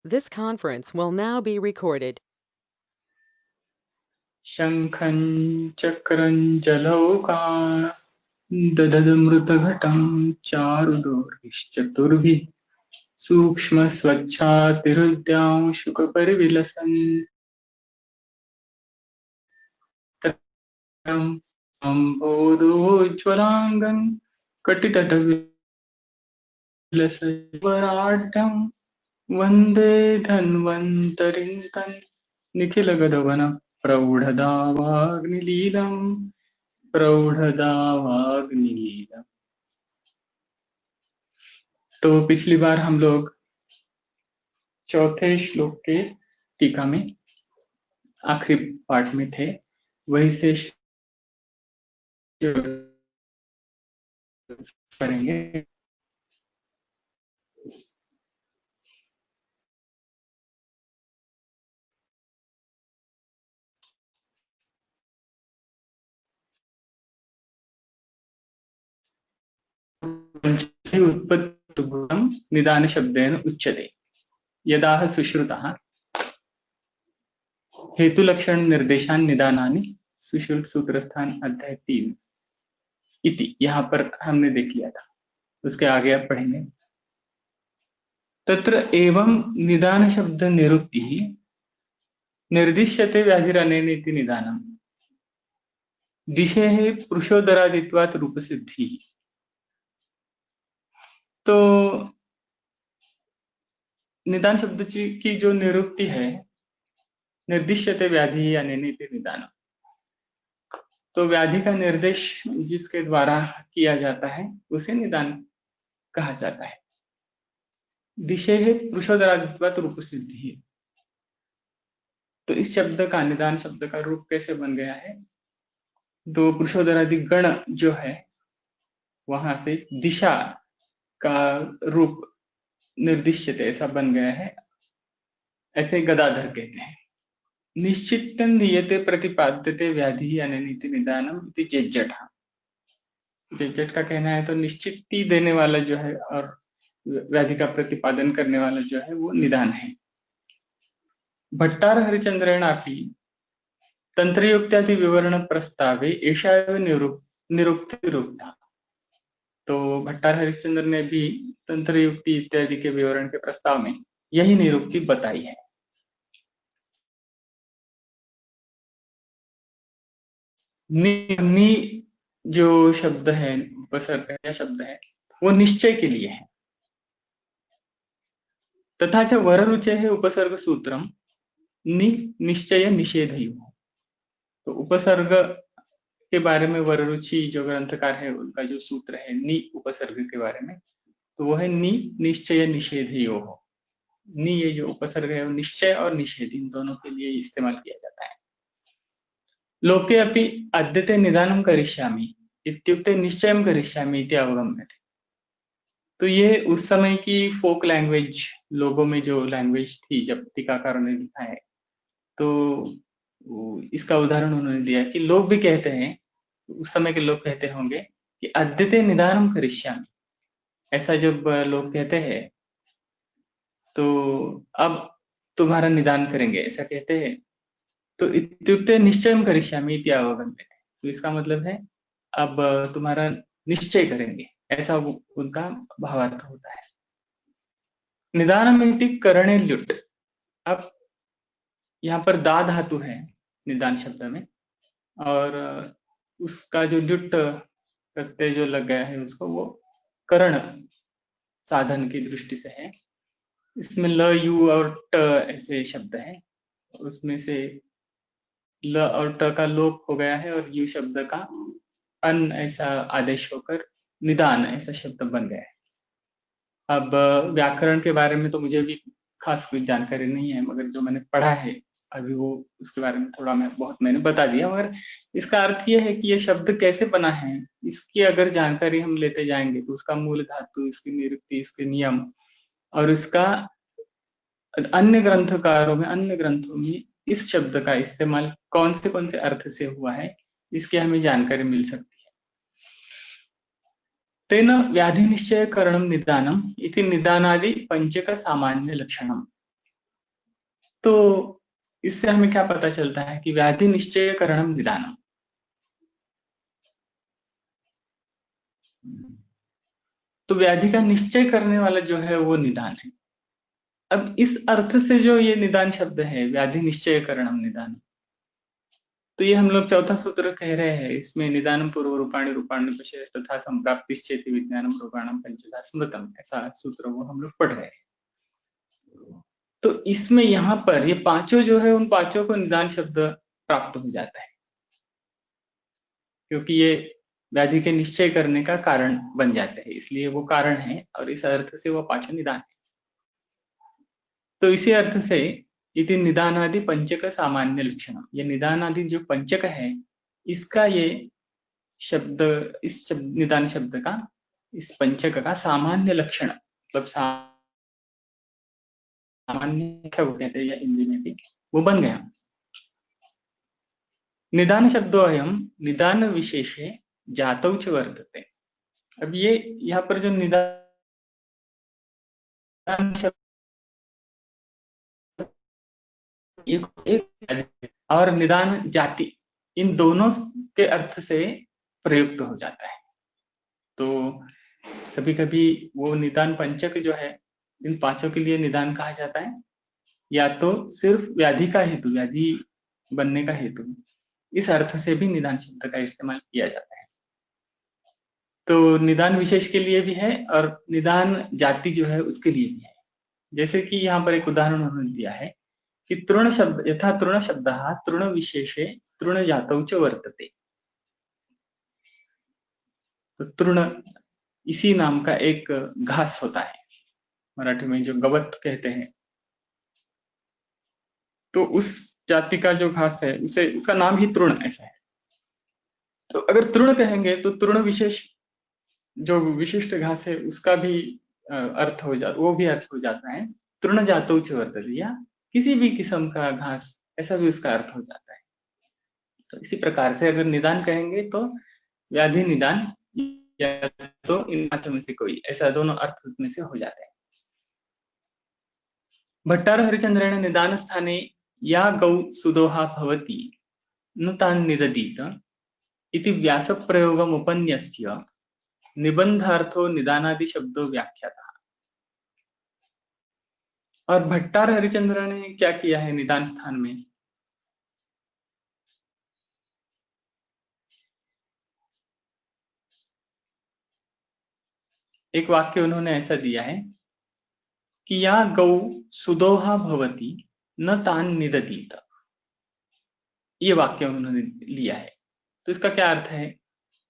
This conference will now be recorded. शङ्खं चक्रं जलौकान् ददमृतघटं चारुदोर्भिश्चतुर्भिः सूक्ष्मस्वच्छातिहृद्यांशुकपरिविलसन् अम्भोरोज्ज्वलाङ्गं कटितटविलसद्वराढ्यं वन्दे धन्वन्तरिं तन् निखिलगगन प्रौढ़दावाग्निलीलम्। तो पिछली बार हम लोग चौथे श्लोक के टीका में आखिरी पार्ट में थे, वही से करेंगे। उत्पत्तिभूतं निदान शब्देन उच्यते यदाह सुश्रुतः हेतुलक्षण निर्देशान निदानानि सुश्रुत सूत्रस्थान अध्याय 3 इति। यहाँ पर हमने देख लिया था, उसके आगे आप पढ़ेंगे। तत्र एवं निदान शब्द निरुक्ति निर्दिश्यते व्याधिरनेन इति निदानम् दिशेः पुरुषोदरादित्वात् रूपसिद्धि। तो निदान शब्द की जो निरुक्ति है, निर्दिश्यते व्याधि अनेन इति निदानम्, तो व्याधि का निर्देश जिसके द्वारा किया जाता है उसे निदान कहा जाता है। दिशेः पुरुषोदरादित्वात् रूपसिद्धि, तो इस शब्द का, निदान शब्द का रूप कैसे बन गया है? तो पुरुषोदरादि गण जो है वहां से दिशा का रूप निर्दिश्यते ऐसा बन गया है, ऐसे गदाधर कहते हैं। निश्चितं दीयते प्रतिपाद्यते व्याधि अननिति निदानम इति जेज्जट। जेज्जट का कहना है तो निश्चिति देने वाला जो है और व्याधि का प्रतिपादन करने वाला जो है वो निदान है। भट्टार हरिचंद्रेणापि तंत्रयुक्त्यादि विवरण प्रस्तावे एषा एव निरुक्तिरुक्ता। तो भट्टार हरिश्चंद्र ने भी तंत्र युक्ति इत्यादि के विवरण के प्रस्ताव में यही निरुक्ति बताई है। नि जो शब्द है, उपसर्ग या शब्द है, वो निश्चय के लिए है। तथा च वररुचे है उपसर्ग सूत्रम निश्चय निषेधयोः। तो उपसर्ग के बारे में वररुचि जो ग्रंथकार है उनका जो सूत्र है नि उपसर्ग के बारे में, तो वो है निश्चय निषेधयोः। नि ये जो उपसर्ग है वो निश्चय और निषेध इन दोनों के लिए इस्तेमाल किया जाता है। लोके अपि अद्यते निदानं करिष्यामि इत्युक्ते निश्चयं करिष्यामि इति अवगम्यते। तो ये उस समय की फोक लैंग्वेज, लोगों में जो लैंग्वेज थी जब टीकाकारों ने लिखा है, तो इसका उदाहरण उन्होंने दिया कि लोग भी कहते हैं, उस समय के लोग कहते होंगे कि अद्यते निदानं करिष्यामि, ऐसा जब लोग कहते हैं तो अब तुम्हारा निदान करेंगे ऐसा कहते हैं। तो इत्युक्ते निश्चयं करिष्यामि इति अवगम्यते, तो इसका मतलब है अब तुम्हारा निश्चय करेंगे, ऐसा उनका भावार्थ होता है। निदानम इति करणे ल्युट्। अब यहाँ पर दा धातु है निदान शब्द में, और उसका जो ल्युट् प्रत्यय जो लग गया है उसको, वो करण साधन की दृष्टि से है। इसमें ल यू और ट ऐसे शब्द हैं, उसमें से ल और ट का लोप हो गया है और यू शब्द का अन ऐसा आदेश होकर निदान ऐसा शब्द बन गया है। अब व्याकरण के बारे में तो मुझे भी खास कोई जानकारी नहीं है, मगर जो मैंने पढ़ा है अभी वो उसके बारे में थोड़ा मैंने बता दिया। मगर इसका अर्थ ये है कि ये शब्द कैसे बना है, इसकी अगर जानकारी हम लेते जाएंगे तो उसका मूल धातु, इसकी निरुक्ति, इसके नियम और इसका अन्य ग्रंथकारों में, अन्य ग्रंथों में इस शब्द का इस्तेमाल कौन से अर्थ से हुआ है, इसकी हमें जानकारी मिल सकती है। तेन व्याधि निश्चय करणम निदानम इति निदानादि पंचक सामान्य लक्षणम। तो इससे हमें क्या पता चलता है कि व्याधि निश्चय करणम निदानम, तो व्याधि का निश्चय करने वाला जो है वो निदान है। अब इस अर्थ से जो ये निदान शब्द है, व्याधि निश्चय करणम निदान, तो ये हम लोग चौथा सूत्र कह रहे हैं, इसमें निदानम पूर्व रूपाणी रूपाणी विशेष तथा संप्राप्तिश्चेति विज्ञानम रूपाणम पंचधा स्मृतम, ऐसा सूत्र वो हम लोग पढ़ रहे हैं। तो इसमें यहाँ पर ये पांचों जो है, उन पांचों को निदान शब्द प्राप्त हो जाता है, क्योंकि ये व्याधि के निश्चय करने का कारण बन जाते हैं, इसलिए वो कारण है और इस अर्थ से वो पांचों निदान है। तो इसी अर्थ से इति निदानादि पंचक सामान्य लक्षण, ये निदानादि जो पंचक है, इसका ये शब्द, इस निदान शब्द का, इस पंचक का सामान्य लक्षण, मतलब सामान्य क्या वो कहते हैं या हिंदी में भी वो बन गया। निदान शब्दो अयम निदान विशेषे जातौ च वर्तते। अब ये यहाँ पर जो निदान शब्द एक और निदान जाति, इन दोनों के अर्थ से प्रयुक्त हो जाता है। तो कभी कभी वो निदान पंचक जो है, इन पांचों के लिए निदान कहा जाता है, या तो सिर्फ व्याधि का हेतु, व्याधि बनने का हेतु, इस अर्थ से भी निदान शब्द का इस्तेमाल किया जाता है। तो निदान विशेष के लिए भी है और निदान जाति जो है उसके लिए भी है। जैसे कि यहाँ पर एक उदाहरण उन्होंने दिया है कि तृण शब्द, यथा तृण शब्द तृण विशेषे तृण जातौ च वर्तते। तो तृण इसी नाम का एक घास होता है, मराठी में जो गवत कहते हैं, तो उस जाति का जो घास है उसे, उसका नाम ही तृण ऐसा है। तो अगर तृण कहेंगे तो तृण विशेष जो विशिष्ट घास है उसका भी अर्थ हो जाता, वो भी अर्थ हो जाता है तृण जातौ च वर्तते, या किसी भी किस्म का घास, ऐसा भी उसका अर्थ हो जाता है। तो इसी प्रकार से अगर निदान कहेंगे तो व्याधि निदान, या तो इन पांचों में से कोई, ऐसा दोनों अर्थ उसमें से हो जाते हैं। भट्टार हरिचंद्रेण निदान स्थाने या गौ सुदोहा भवति न तान् निदधीत इति व्यासप्रयोगमुपन्यस्य निबंधार्थो निदानादि शब्दों व्याख्याता। और भट्टार हरिचंद्र ने क्या किया है निदान स्थान में, एक वाक्य उन्होंने ऐसा दिया है कि या गौ सुदोहा भवति न तान निदधीत, ये वाक्य उन्होंने लिया है। तो इसका क्या अर्थ है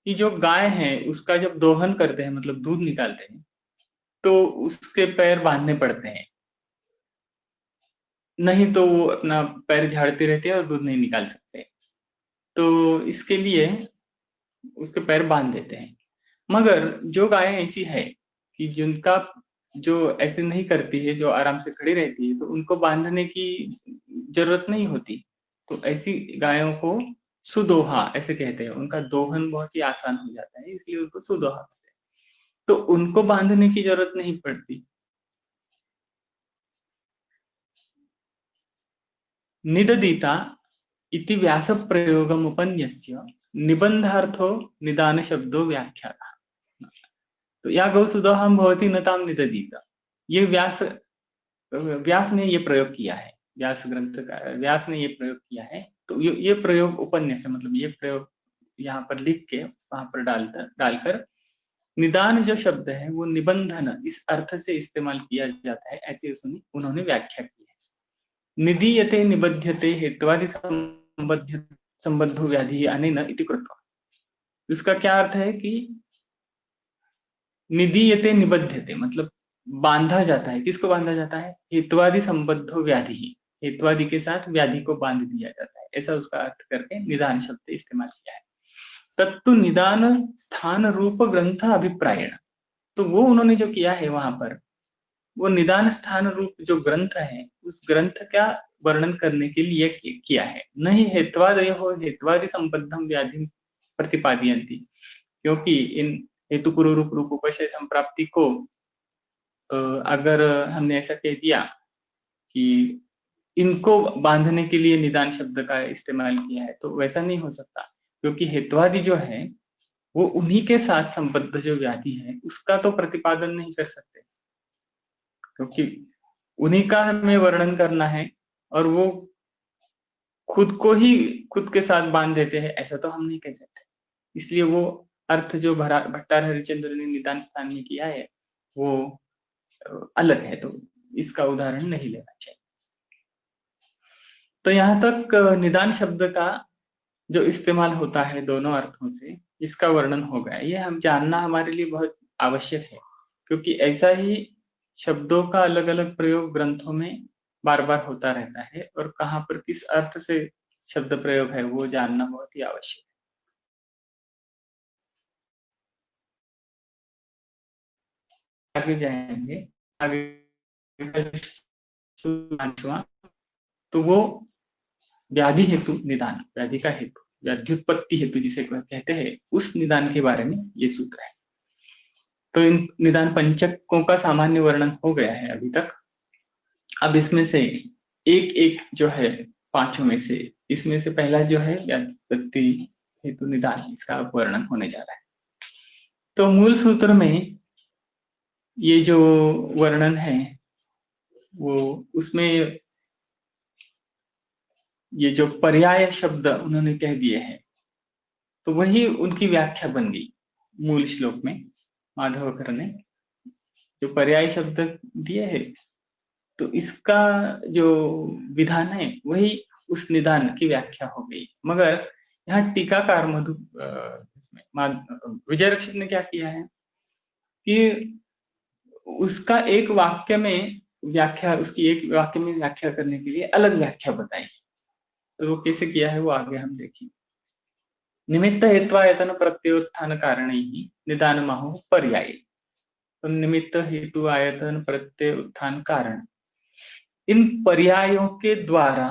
कि जो गाय है उसका जब दोहन करते हैं, मतलब दूध निकालते हैं, तो उसके पैर बांधने पड़ते हैं, नहीं तो वो अपना पैर झाड़ती रहती है और दूध नहीं निकाल सकते। तो इसके लिए उसके पैर बांध देते हैं। मगर जो गायें ऐसी है कि जिनका जो ऐसे नहीं करती है, जो आराम से खड़ी रहती है, तो उनको बांधने की जरूरत नहीं होती। तो ऐसी गायों को सुदोहा ऐसे कहते हैं, उनका दोहन बहुत ही आसान हो जाता है, इसलिए उनको सुदोहा कहते हैं। तो उनको बांधने की जरूरत नहीं पड़ती। निददीता इति व्यास प्रयोगम उपन्यस्य निबंधार्थो निदान शब्दो व्याख्याता। तो या गौ सुदोहम भवति न ताम निददीत, ये व्यास ने ये प्रयोग किया है, व्यास ग्रंथ का व्यास ने ये प्रयोग किया है। तो ये प्रयोग उपन्यास, मतलब ये प्रयोग यहाँ पर लिख के वहां पर डालकर निदान जो शब्द है वो निबंधन इस अर्थ से इस्तेमाल किया जाता है, ऐसे उन्होंने व्याख्या की है। निदीयते निबध्यते हेत्वादि संबद्धो व्याधि अनेन इति कृत्वा। इसका क्या अर्थ है कि निदीयते निबध्यते मतलब बांधा जाता है, किसको बांधा जाता है, हेत्वादि संबद्धो व्याधि, हेत्वादि के साथ व्याधि को बांध दिया जाता है, ऐसा उसका अर्थ करके निदान शब्द इस्तेमाल किया है। तत्तु निदान स्थान रूप ग्रंथ अभिप्रायण, तो वो उन्होंने जो किया है वहां पर, वो निदान स्थान रूप जो ग्रंथ है उस ग्रंथ का वर्णन करने के लिए किया है। नहीं हेत्वादय हो हेत्वादि संबद्धम व्याधि प्रतिपादयन्ति, क्योंकि इन हेतु पूर्व रूप रूपोपचय संप्राप्ति को अगर हमने ऐसा कह दिया कि इनको बांधने के लिए निदान शब्द का इस्तेमाल किया है, तो वैसा नहीं हो सकता, क्योंकि हेत्वादि जो है वो उन्हीं के साथ संबद्ध जो व्याधि है उसका तो प्रतिपादन नहीं कर सकते, क्योंकि उन्हीं का हमें वर्णन करना है और वो खुद को ही खुद के साथ बांध देते हैं, ऐसा तो हम नहीं कह सकते। इसलिए वो अर्थ जो भट्टार हरिश्चंद्र ने निदान स्थान में किया है वो अलग है, तो इसका उदाहरण नहीं लेना चाहिए। तो यहाँ तक निदान शब्द का जो इस्तेमाल होता है दोनों अर्थों से, इसका वर्णन हो गया। ये हम जानना हमारे लिए बहुत आवश्यक है, क्योंकि ऐसा ही शब्दों का अलग अलग प्रयोग ग्रंथों में बार बार होता रहता है, और कहाँ पर किस अर्थ से शब्द प्रयोग है वो जानना बहुत ही आवश्यक है। आगे जाएंगे, आगे पांचवा, तो वो व्याधि हेतु निदान, व्याधि का हेतु, व्याध्युत्पत्ति हेतु जिसे कहते हैं, उस निदान के बारे में ये सूत्र है। तो इन निदान पंचकों का सामान्य वर्णन हो गया है अभी तक। अब इसमें से एक एक जो है पांचों में से, इसमें से पहला जो है व्याध्युत्पत्ति हेतु निदान, इसका वर्णन होने जा रहा है। तो मूल सूत्र में ये जो वर्णन है वो, उसमें ये जो पर्याय शब्द उन्होंने कह दिए हैं, तो वही उनकी व्याख्या बन गई मूल श्लोक में। माधवकर ने जो पर्याय शब्द दिए हैं, तो इसका जो विधान है वही उस निदान की व्याख्या हो गई। मगर यहाँ टीकाकार विजय रक्षित ने क्या किया है कि उसका एक वाक्य में व्याख्या, उसकी एक वाक्य में व्याख्या करने के लिए अलग व्याख्या बताई। तो वो कैसे किया है वो आगे हम देखेंगे। निमित्त हेत्वायतन प्रत्योत्थान कारण ही निदान माहु पर्याय। तो निमित्त हेतु आयतन प्रत्यय उत्थान कारण, इन पर्यायों के द्वारा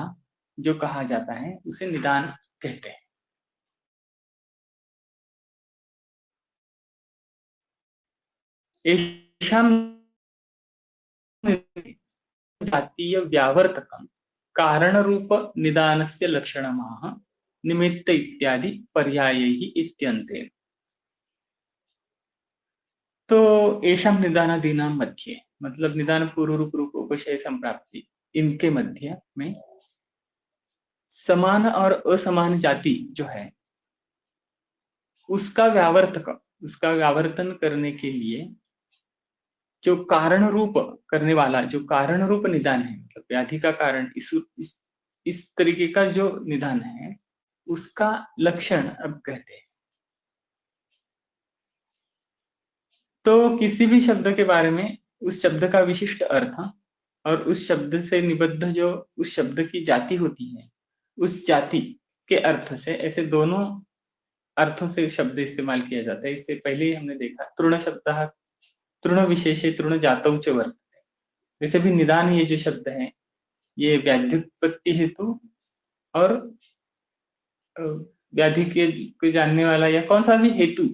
जो कहा जाता है उसे निदान कहते हैं। एषां जातीय व्यावर्तकम कारण रूप निदानस्य लक्षणमाह निमित्त इत्यादि पर्यायैः इत्यन्ते। तो एषां निदानादीनां मध्ये, मतलब निदान पूर्व रूप रूप उपशय संप्राप्ति, इनके मध्य में समान और असमान जाति जो है उसका व्यावर्तक, उसका व्यावर्तन करने के लिए जो कारण रूप करने वाला, जो कारण रूप निदान है, मतलब व्याधि का कारण, इस तरीके का जो निदान है उसका लक्षण अब कहते हैं। तो किसी भी शब्द के बारे में उस शब्द का विशिष्ट अर्थ और उस शब्द से निबद्ध जो उस शब्द की जाति होती है, उस जाति के अर्थ से, ऐसे दोनों अर्थों से शब्द इस्तेमाल किया जाता है। इससे पहले ही हमने देखा तृण शब्द तृण विशेषे तृण जातौ च वर्तते। वैसे भी निदान ये जो शब्द है ये व्याध्युत्पत्ति हेतु और व्याधि के जानने वाला या कौन सा भी हेतु,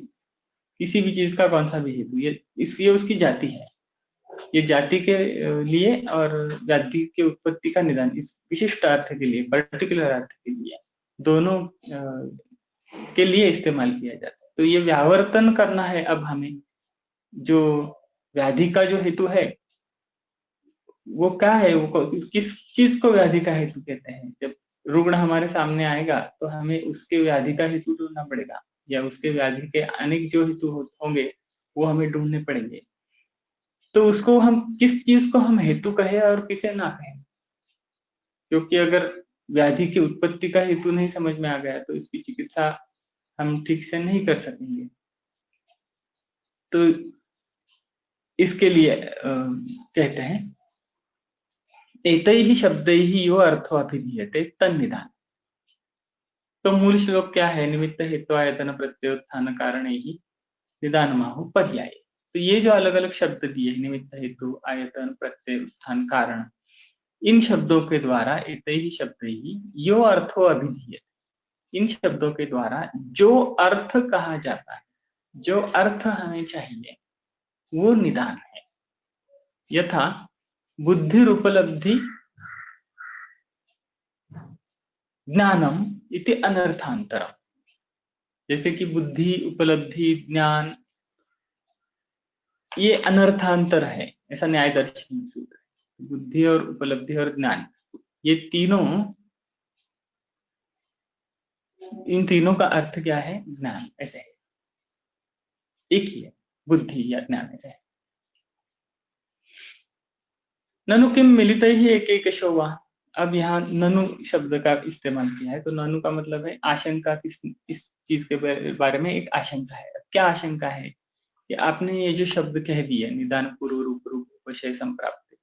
किसी भी चीज का कौन सा भी हेतु, ये उसकी जाति है, ये जाति के लिए और व्याधि के उत्पत्ति का निदान, इस विशिष्ट अर्थ के लिए, पर्टिकुलर अर्थ के लिए, दोनों के लिए इस्तेमाल किया जाता है। तो ये व्यावर्तन करना है अब हमें, जो व्याधि का जो हेतु है वो क्या है, वो किस चीज को व्याधि का हेतु कहते हैं। जब रुग्ण हमारे सामने आएगा तो हमें उसके व्याधि का हेतु ढूंढना पड़ेगा, या उसके व्याधि के अनेक जो हेतु होंगे वो हमें ढूंढने पड़ेंगे। तो उसको हम किस चीज को हम हेतु कहे और किसे ना कहें, क्योंकि अगर व्याधि की उत्पत्ति का हेतु नहीं समझ में आ गया तो इसकी चिकित्सा हम ठीक से नहीं कर सकेंगे। तो इसके लिए कहते हैं एतैः शब्दैः यो अर्थो अभिधीयते तन्निदान। तो मूल श्लोक क्या है, निमित्त हेत्वायतन प्रत्योत्थान कारणैः निदानमाहु पर्याय। तो ये जो अलग अलग शब्द दिए, निमित्त हेतु आयतन प्रत्यय उत्थान कारण, इन शब्दों के द्वारा एतैः शब्दैः यो अर्थो अभिधीयते, इन शब्दों के द्वारा जो अर्थ कहा जाता है, जो अर्थ हमें चाहिए वो निदान है। यथा बुद्धि उपलब्धि ज्ञानम इति अनर्थांतरम। जैसे कि बुद्धि, उपलब्धि, ज्ञान, ये अनर्थांतर है, ऐसा न्याय दर्शन में सूत्र है। बुद्धि और उपलब्धि और ज्ञान, ये तीनों, इन तीनों का अर्थ क्या है? ज्ञान, ऐसे है, एक ही है, बुद्धि या ज्ञान, ऐसे है। ननु किम मिलित ही एक एक शोवा। अब यहाँ ननु शब्द का इस्तेमाल किया है, तो ननु का मतलब है आशंका, इस चीज के बारे में एक आशंका है। क्या आशंका है कि आपने ये जो शब्द कह दिए, निदान पूर्व रूप रूप विषय संप्राप्ति,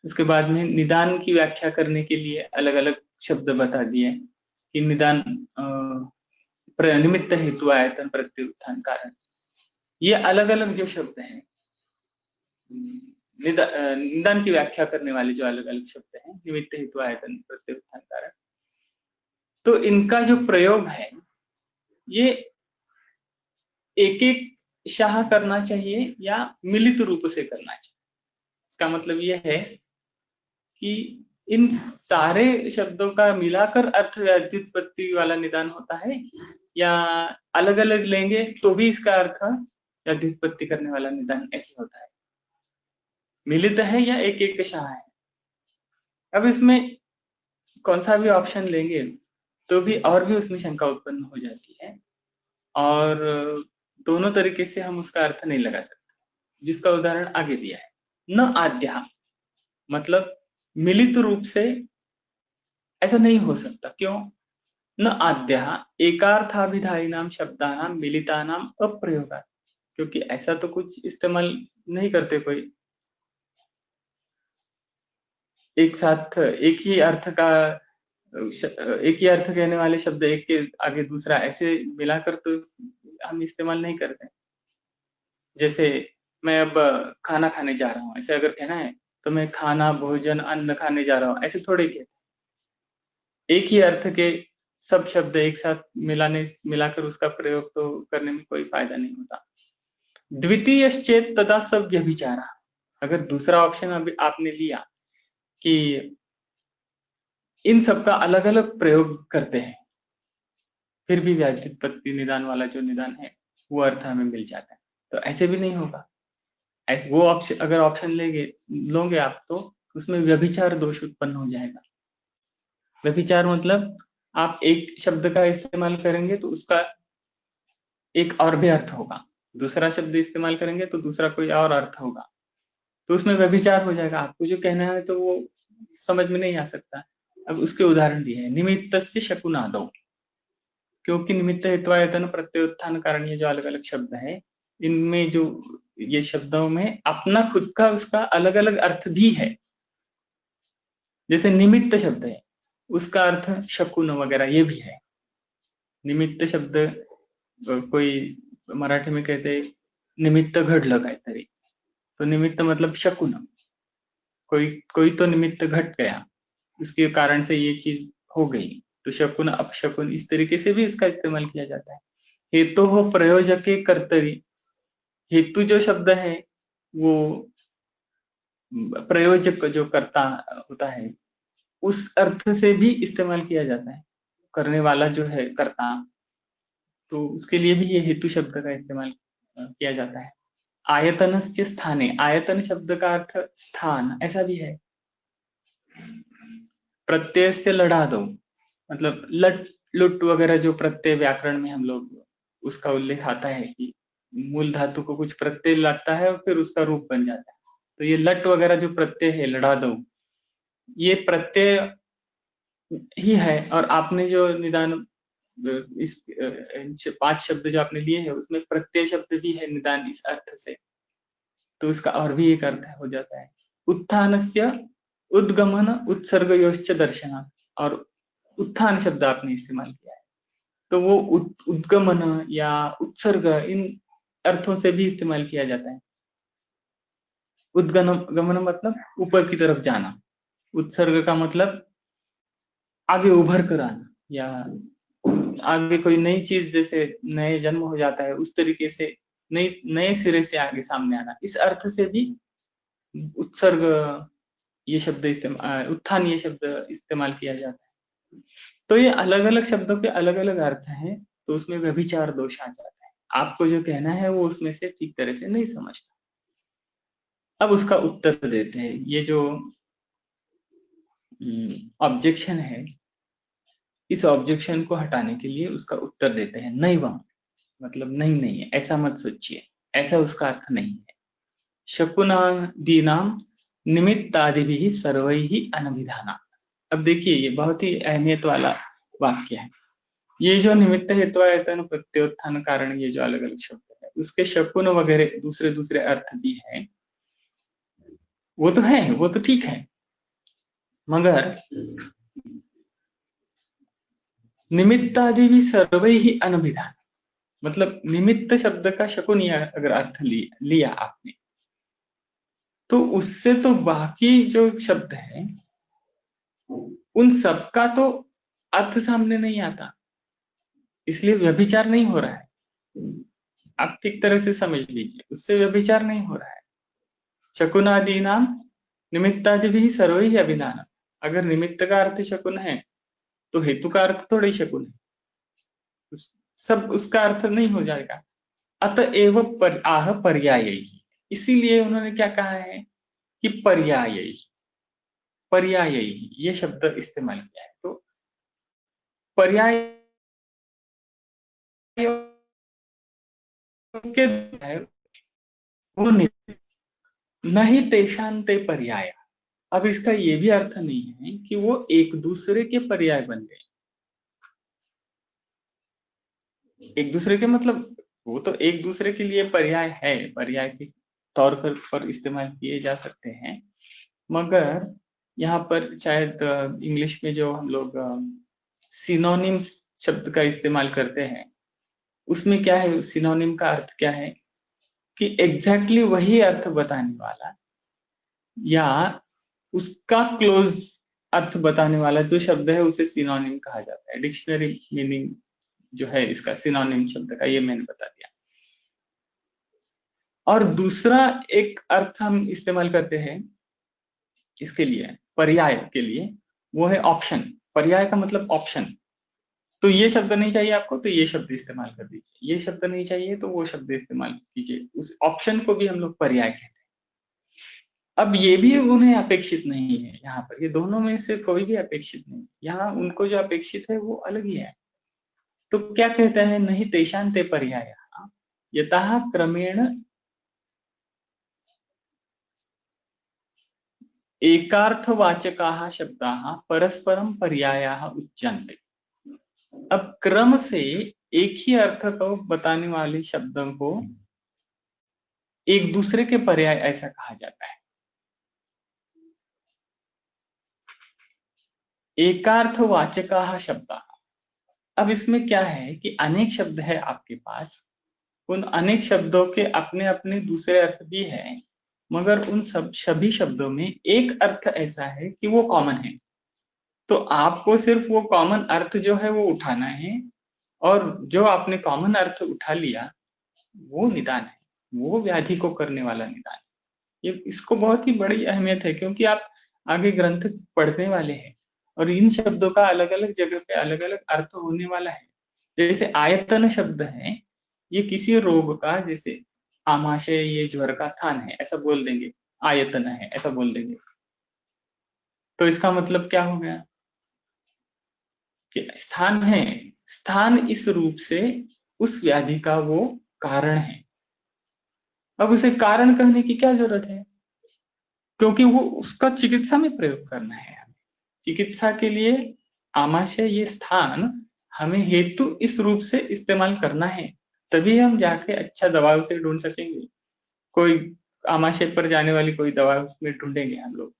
उसके बाद में निदान की व्याख्या करने के लिए अलग अलग शब्द बता दिए कि निदान निमित्त हेतु आयतन प्रत्यय उत्थान कारण, ये अलग अलग जो शब्द हैं, निदान की व्याख्या करने वाले जो अलग अलग शब्द हैं, निमित्त हेतु आयतन प्रत्यय उत्थान कारण, तो इनका जो प्रयोग है ये एक एक शाह करना चाहिए या मिलित रूप से करना चाहिए। इसका मतलब यह है कि इन सारे शब्दों का मिलाकर अर्थ व्युत्पत्ति वाला निदान होता है, या अलग अलग लेंगे तो भी इसका अर्थ व्युत्पत्ति करने वाला निदान ऐसे होता है, मिलित है या एक एक शाह है। अब इसमें कौन सा भी ऑप्शन लेंगे तो भी और भी उसमें शंका उत्पन्न हो जाती है, और दोनों तरीके से हम उसका अर्थ नहीं लगा सकते, जिसका उदाहरण आगे दिया है। न आद्या, मतलब मिलित रूप से ऐसा नहीं हो सकता। क्यों? न आद्या एकार्थाभिधायी नाम शब्दानाम मिलितानाम अप्रयोगा, क्योंकि ऐसा तो कुछ इस्तेमाल नहीं करते कोई, एक साथ एक ही अर्थ का, एक ही अर्थ कहने वाले शब्द एक के आगे दूसरा ऐसे मिलाकर तो हम इस्तेमाल नहीं करते। जैसे मैं अब खाना खाने जा रहा हूँ, ऐसे अगर कहना है तो मैं खाना, भोजन, अन्न खाने जा रहा हूँ, ऐसे थोड़े के एक ही अर्थ के सब शब्द एक साथ मिलाकर उसका प्रयोग तो करने में कोई फायदा नहीं होता। द्वितीय चेत तथा सब व्यभिचारा, अगर दूसरा ऑप्शन अभी आपने लिया कि इन सब का अलग अलग प्रयोग करते हैं फिर भी व्युत्पत्ति निदान वाला जो निदान है वो अर्थ हमें मिल जाता है, तो ऐसे भी नहीं होगा। ऐसे वो ऑप्शन अगर ऑप्शन लोगे आप तो उसमें व्यभिचार दोष उत्पन्न हो जाएगा। व्यभिचार मतलब आप एक शब्द का इस्तेमाल करेंगे तो उसका एक और भी अर्थ होगा, दूसरा शब्द इस्तेमाल करेंगे तो दूसरा कोई और अर्थ होगा, तो उसमें व्यभिचार हो जाएगा। आपको जो कहना है तो वो समझ में नहीं आ सकता। अब उसके उदाहरण दिए हैं, निमित्तस्य शकुनादौ, क्योंकि निमित्त हेत्वायतन प्रत्युत्थान कारण, ये जो अलग अलग शब्द है इनमें जो ये शब्दों में अपना खुद का उसका अलग अलग अर्थ भी है। जैसे निमित्त शब्द है उसका अर्थ शकुन वगैरह ये भी है। निमित्त शब्द कोई मराठी में कहते निमित्त घडलं काहीतरी, तो निमित्त मतलब शकुन, कोई कोई तो निमित्त घट गया, उसके कारण से ये चीज हो गई, तो शकुन अपशकुन इस तरीके से भी इसका इस्तेमाल किया जाता है। हेतु हो प्रयोजके कर्तरी, हेतु जो शब्द है वो प्रयोजक जो कर्ता होता है उस अर्थ से भी इस्तेमाल किया जाता है, करने वाला जो है कर्ता, तो उसके लिए भी ये हेतु शब्द का इस्तेमाल किया जाता है। आयतनस्य स्थाने, आयतन शब्द का अर्थ स्थान ऐसा भी है। प्रत्यय से लड़ा दो, मतलब लट लुट वगैरह जो प्रत्यय व्याकरण में हम लोग उसका उल्लेख आता है कि मूल धातु को कुछ प्रत्यय लगता है और फिर उसका रूप बन जाता है, तो ये लट वगैरह जो प्रत्यय है लड़ा दो, ये प्रत्यय ही है। और आपने जो निदान इस 5 शब्द जो आपने लिए हैं उसमें प्रत्यय शब्द भी है निदान इस अर्थ से, तो इसका और भी एक अर्थ हो जाता है। उत्थानस्य उद्गमन उत्सर्गयोश्च दर्शना, और उत्थान शब्द आपने इस्तेमाल किया है तो वो उद्गमन या उत्सर्ग इन अर्थों से भी इस्तेमाल किया जाता है। उद्गमन मतलब ऊपर की तरफ जाना, उत्सर्ग का मतलब आगे उभर कर आना, या आगे कोई नई चीज जैसे नए जन्म हो जाता है उस तरीके से नए सिरे से आगे सामने आना, इस अर्थ से भी उत्सर्ग ये शब्द इस्तेमाल, उत्थान ये शब्द इस्तेमाल किया जाता है। तो ये अलग अलग शब्दों के अलग अलग अर्थ हैं, तो उसमें व्यभिचार दोष आ जाता है। आपको जो कहना है वो उसमें से ठीक तरह से नहीं समझता। अब उसका उत्तर देते हैं। ये जो ऑब्जेक्शन है, इस ऑब्जेक्शन को हटाने के लिए उसका उत्तर देते हैं नैवम, मतलब नहीं नहीं है, ऐसा मत सोचिए, ऐसा उसका अर्थ नहीं है। शकुनादीनाम निमित्तादिभिः सर्वैः अनभिधानात्। अब देखिए ये बहुत ही अहमियत वाला वाक्य है। ये जो निमित्त हेतुआयतन प्रत्युत्थान कारण, ये जो अलग अलग शब्द है, उसके शकुन वगैरह दूसरे दूसरे अर्थ भी हैं, वो तो है, वो तो ठीक है, मगर निमित्तादि भी सर्वे ही अनभिधान, मतलब निमित्त शब्द का शकुन या अगर अर्थ लिया आपने, तो उससे तो बाकी जो शब्द है उन सबका तो अर्थ सामने नहीं आता, इसलिए व्यभिचार नहीं हो रहा है। आप ठीक तरह से समझ लीजिए, उससे व्यभिचार नहीं हो रहा है। शकुनादि नाम निमित्तादि भी सर्व ही अभिधान। अगर निमित्त का अर्थ शकुन है तो हेतु का अर्थ थोड़ा ही शकुन है, सब उसका अर्थ नहीं हो जाएगा। अतएव आह पर्यायी, इसीलिए उन्होंने क्या कहा है कि पर्यायी, पर्यायी ये शब्द इस्तेमाल किया है। तो पर्याय के है वो नहीं तेषांते पर्याय। अब इसका ये भी अर्थ नहीं है कि वो एक दूसरे के पर्याय बन गए। एक दूसरे के मतलब वो तो एक दूसरे के लिए पर्याय है, पर्याय के तौर पर इस्तेमाल किए जा सकते हैं, मगर यहाँ पर शायद इंग्लिश में जो हम लोग सिनोनिम्स शब्द का इस्तेमाल करते हैं, उसमें क्या है, सिनोनिम का अर्थ क्या है कि एग्जैक्टली वही अर्थ बताने वाला या उसका क्लोज अर्थ बताने वाला जो शब्द है उसे सिनोनिम कहा जाता है। डिक्शनरी मीनिंग जो है इसका सिनोनिम शब्द का, ये मैंने बता दिया। और दूसरा एक अर्थ हम इस्तेमाल करते हैं इसके लिए, पर्याय के लिए, वो है ऑप्शन। पर्याय का मतलब ऑप्शन। तो ये शब्द नहीं चाहिए आपको तो ये शब्द इस्तेमाल कर दीजिए, ये शब्द नहीं चाहिए तो वो शब्द इस्तेमाल कीजिए। उस ऑप्शन को भी हम लोग पर्याय कहते हैं। अब ये भी उन्हें अपेक्षित नहीं है, यहाँ पर ये दोनों में से कोई भी अपेक्षित नहीं, यहाँ उनको जो अपेक्षित है वो अलग ही है। तो क्या कहते हैं, नहीं तेषांते पर्याय यतः क्रमेण एकार्थवाचकाः शब्दाः परस्परम पर्यायाः उच्यन्ते। अब क्रम से एक ही अर्थ को बताने वाले शब्दों को एक दूसरे के पर्याय ऐसा कहा जाता है। एकार्थवाचकाः शब्दाः, अब इसमें क्या है कि अनेक शब्द है आपके पास, उन अनेक शब्दों के अपने अपने दूसरे अर्थ भी हैं, मगर उन सब सभी शब्दों में एक अर्थ ऐसा है कि वो कॉमन है। तो आपको सिर्फ वो कॉमन अर्थ जो है वो उठाना है, और जो आपने कॉमन अर्थ उठा लिया वो निदान है, वो व्याधि को करने वाला निदान है। ये इसको बहुत ही बड़ी अहमियत है, क्योंकि आप आगे ग्रंथ पढ़ने वाले हैं और इन शब्दों का अलग अलग जगह पे अलग अलग अर्थ होने वाला है। जैसे आयतन शब्द है, ये किसी रोग का, जैसे आमाशय ये ज्वर का स्थान है ऐसा बोल देंगे, आयतन है ऐसा बोल देंगे, तो इसका मतलब क्या हो गया कि स्थान है, स्थान इस रूप से उस व्याधि का वो कारण है। अब उसे कारण कहने की क्या जरूरत है, क्योंकि वो उसका चिकित्सा में प्रयोग करना है हमें। चिकित्सा के लिए आमाशय ये स्थान हमें हेतु इस रूप से इस्तेमाल करना है, तभी हम जाके अच्छा दवा उसे ढूंढ सकेंगे। कोई आमाशय पर जाने वाली कोई दवा उसमें ढूंढेंगे हम लोग,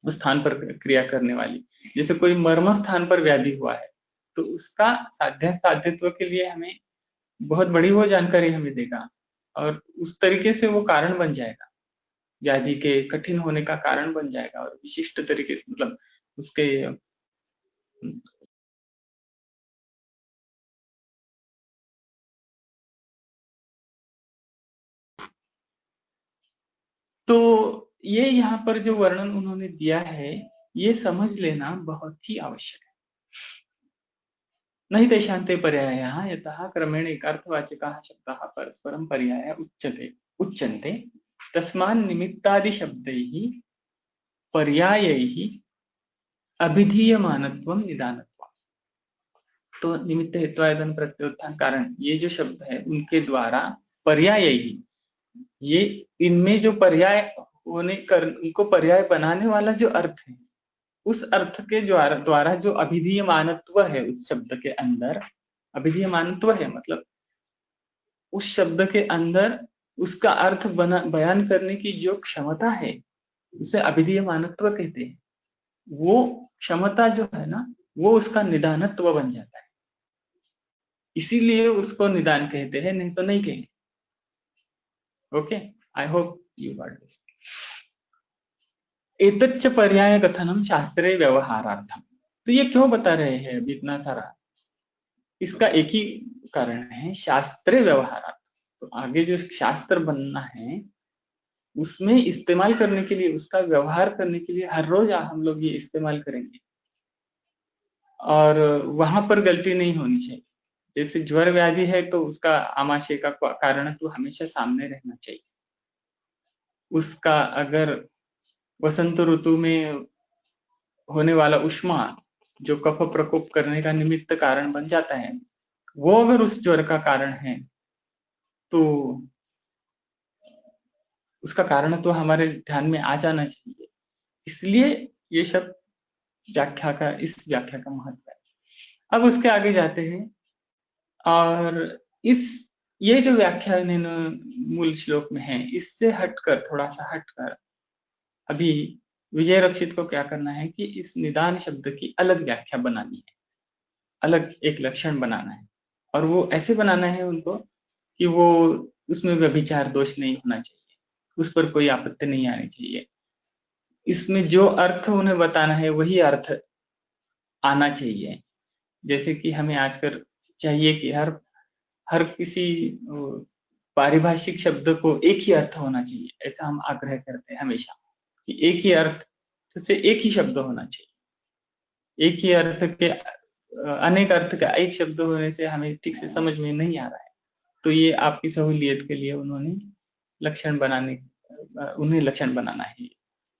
उस स्थान पर क्रिया करने वाली। जैसे कोई मर्म स्थान पर व्याधि हुआ है तो उसका साध्य साध्यत्व के लिए हमें बहुत बड़ी वो जानकारी हमें देगा, और उस तरीके से वो कारण बन जाएगा, व्याधि के कठिन होने का कारण बन जाएगा, और विशिष्ट तरीके से मतलब उसके तो ये यहाँ पर जो वर्णन उन्होंने दिया है ये समझ लेना बहुत ही आवश्यक है। नहि तेषान्ते पर्यायः यतः क्रमेण एकार्थवाचकाः शब्दाः परस्परं पर्याय उच्यन्ते तस्मान् निमित्तादिशब्दैः पर्यायैः अभिधीयमानत्वं निदानत्वम्। तो निमित्त हेत्वायतन प्रत्युत्थान कारण ये जो शब्द है उनके द्वारा पर्यायैः, ये इनमें जो पर्याय होने कर उनको पर्याय बनाने वाला जो अर्थ है, उस अर्थ के द्वारा जो अभिधीय मानत्व है उस शब्द के अंदर, अभिधीय मानत्व है मतलब उस शब्द के अंदर उसका अर्थ बयान करने की जो क्षमता है उसे अभिधीय मानत्व कहते हैं। वो क्षमता जो है ना, वो उसका निदानत्व बन जाता है, इसीलिए उसको निदान कहते हैं, नहीं तो नहीं कहते। Okay, I hope you got this. एतच्च पर्याय कथनम शास्त्रे व्यवहारार्थम। तो ये क्यों बता रहे हैं अभी इतना सारा? इसका एक ही कारण है, शास्त्रे व्यवहारार्थ। तो आगे जो शास्त्र बनना है उसमें इस्तेमाल करने के लिए, उसका व्यवहार करने के लिए हर रोज हम लोग ये इस्तेमाल करेंगे और वहां पर गलती नहीं होनी चाहिए। जैसे ज्वर व्याधि है तो उसका आमाशय का कारण तो हमेशा सामने रहना चाहिए। उसका अगर वसंत ऋतु में होने वाला उष्मा जो कफ प्रकोप करने का निमित्त कारण बन जाता है, वो अगर उस ज्वर का कारण है तो उसका कारण तो हमारे ध्यान में आ जाना चाहिए। इसलिए ये शब्द इस व्याख्या का महत्व है। अब उसके आगे जाते हैं और ये जो व्याख्या मूल श्लोक में है, इससे हटकर, थोड़ा सा हटकर अभी विजय रक्षित को क्या करना है कि इस निदान शब्द की अलग व्याख्या बनानी है, अलग एक लक्षण बनाना है, और वो ऐसे बनाना है उनको कि वो उसमें व्यभिचार दोष नहीं होना चाहिए, उस पर कोई आपत्ति नहीं आनी चाहिए। इसमें जो अर्थ उन्हें बताना है वही अर्थ आना चाहिए। जैसे कि हमें आजकल चाहिए कि हर किसी पारिभाषिक शब्द को एक ही अर्थ होना चाहिए, ऐसा हम आग्रह करते हैं हमेशा कि एक ही अर्थ से एक ही शब्द होना चाहिए। एक ही अर्थ के अनेक अर्थ का एक शब्द होने से हमें ठीक से समझ में नहीं आ रहा है। तो ये आपकी सहूलियत के लिए उन्हें लक्षण बनाना है।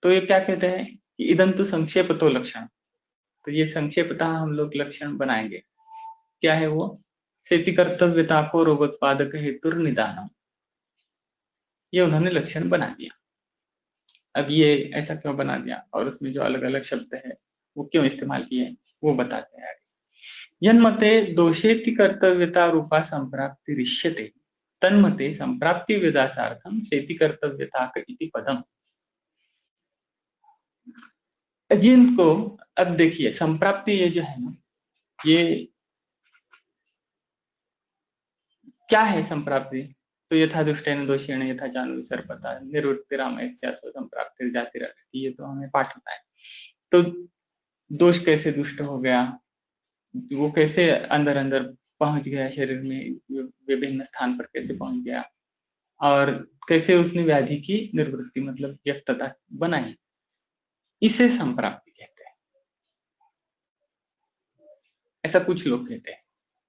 तो ये क्या कहते हैं कि इदं तु संक्षेपतो लक्षण। तो ये संक्षेपतः हम लोग लक्षण बनाएंगे। क्या है वो? सेति कर्तव्यता को रोगोत्पादक हेतुर निदानम, ये उन्होंने लक्षण बना दिया। अब ये ऐसा क्यों बना दिया और उसमें जो अलग अलग शब्द है वो क्यों इस्तेमाल किए, वो बताते हैं आगे। यन्मते दोषेति कर्तव्यता रूपा संप्राप्ति रिष्यते तन्मते संप्राप्ति विदासार्थम सेति कर्तव्यता इति पदम। जिनको अब देखिए संप्राप्ति ये जो है ना, ये क्या है संप्राप्ति? तो यथा दुष्टेन दोषेण यथा जानवी सर्पता निवृत्तिरामयस्यासो संप्राप्ति जातिरहति, ये तो हमें पाठ होता है। तो दोष कैसे दुष्ट हो गया, वो कैसे अंदर अंदर पहुंच गया शरीर में, विभिन्न स्थान पर कैसे पहुंच गया, और कैसे उसने व्याधि की निवृत्ति मतलब व्यक्तता बनाई, इसे संप्राप्ति कहते हैं। ऐसा कुछ लोग कहते हैं,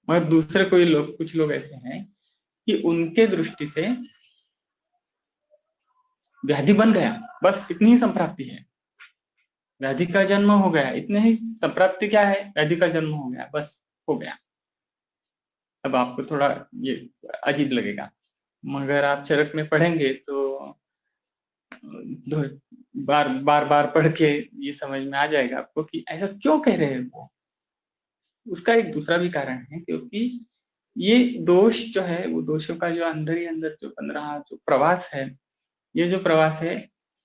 मगर दूसरे कुछ लोग ऐसे हैं कि उनके दृष्टि से व्याधि बन गया, बस इतनी ही संप्राप्ति है। व्याधि का जन्म हो गया, इतने ही संप्राप्ति क्या है? व्याधि का जन्म हो गया, बस हो गया। अब आपको थोड़ा ये अजीब लगेगा, मगर आप चरक में पढ़ेंगे तो बार बार पढ़ के ये समझ में आ जाएगा आपको कि ऐसा क्यों कह रहे हैं वो। उसका एक दूसरा भी कारण है, क्योंकि ये दोष जो है, वो दोषों का जो अंदर ही अंदर जो बन रहा जो प्रवास है, ये जो प्रवास है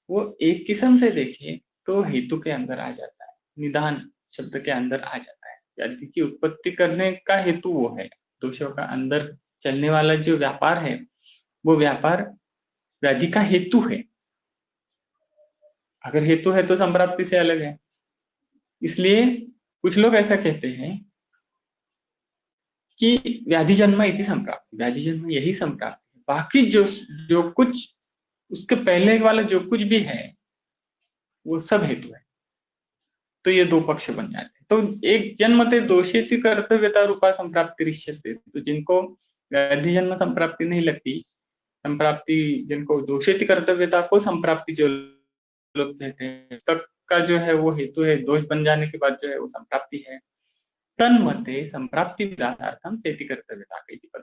वो एक किस्म से देखिए तो हेतु के अंदर आ जाता है, निदान शब्द के अंदर आ जाता है। व्याधि की उत्पत्ति करने का हेतु वो है। दोषों का अंदर चलने वाला जो व्यापार है, वो व्यापार व्याधि का हेतु है। अगर हेतु है तो संप्राप्ति से अलग है। इसलिए कुछ लोग ऐसा कहते हैं कि व्याधि जन्म इति संप्राप्ति, व्याधि जन्म यही संप्राप्ति है, बाकी जो कुछ उसके पहले वाला जो कुछ भी है वो सब हेतु है। तो ये दो पक्ष बन जाते हैं। तो एक जन्मते दोषेति कर्तव्यता रूपा संप्राप्ति रिष्यते, तो जिनको व्याधि जन्म संप्राप्ति नहीं लगती, संप्राप्ति जिनको दोषेति कर्तव्यता को संप्राप्ति जो लोग कहते हैं, तक का जो है वो हेतु है, दोष बन जाने के बाद जो है वो संप्राप्ति है। तन्मते संप्राप्ति विधार्थम सेति कर्तव्यता का इति पद।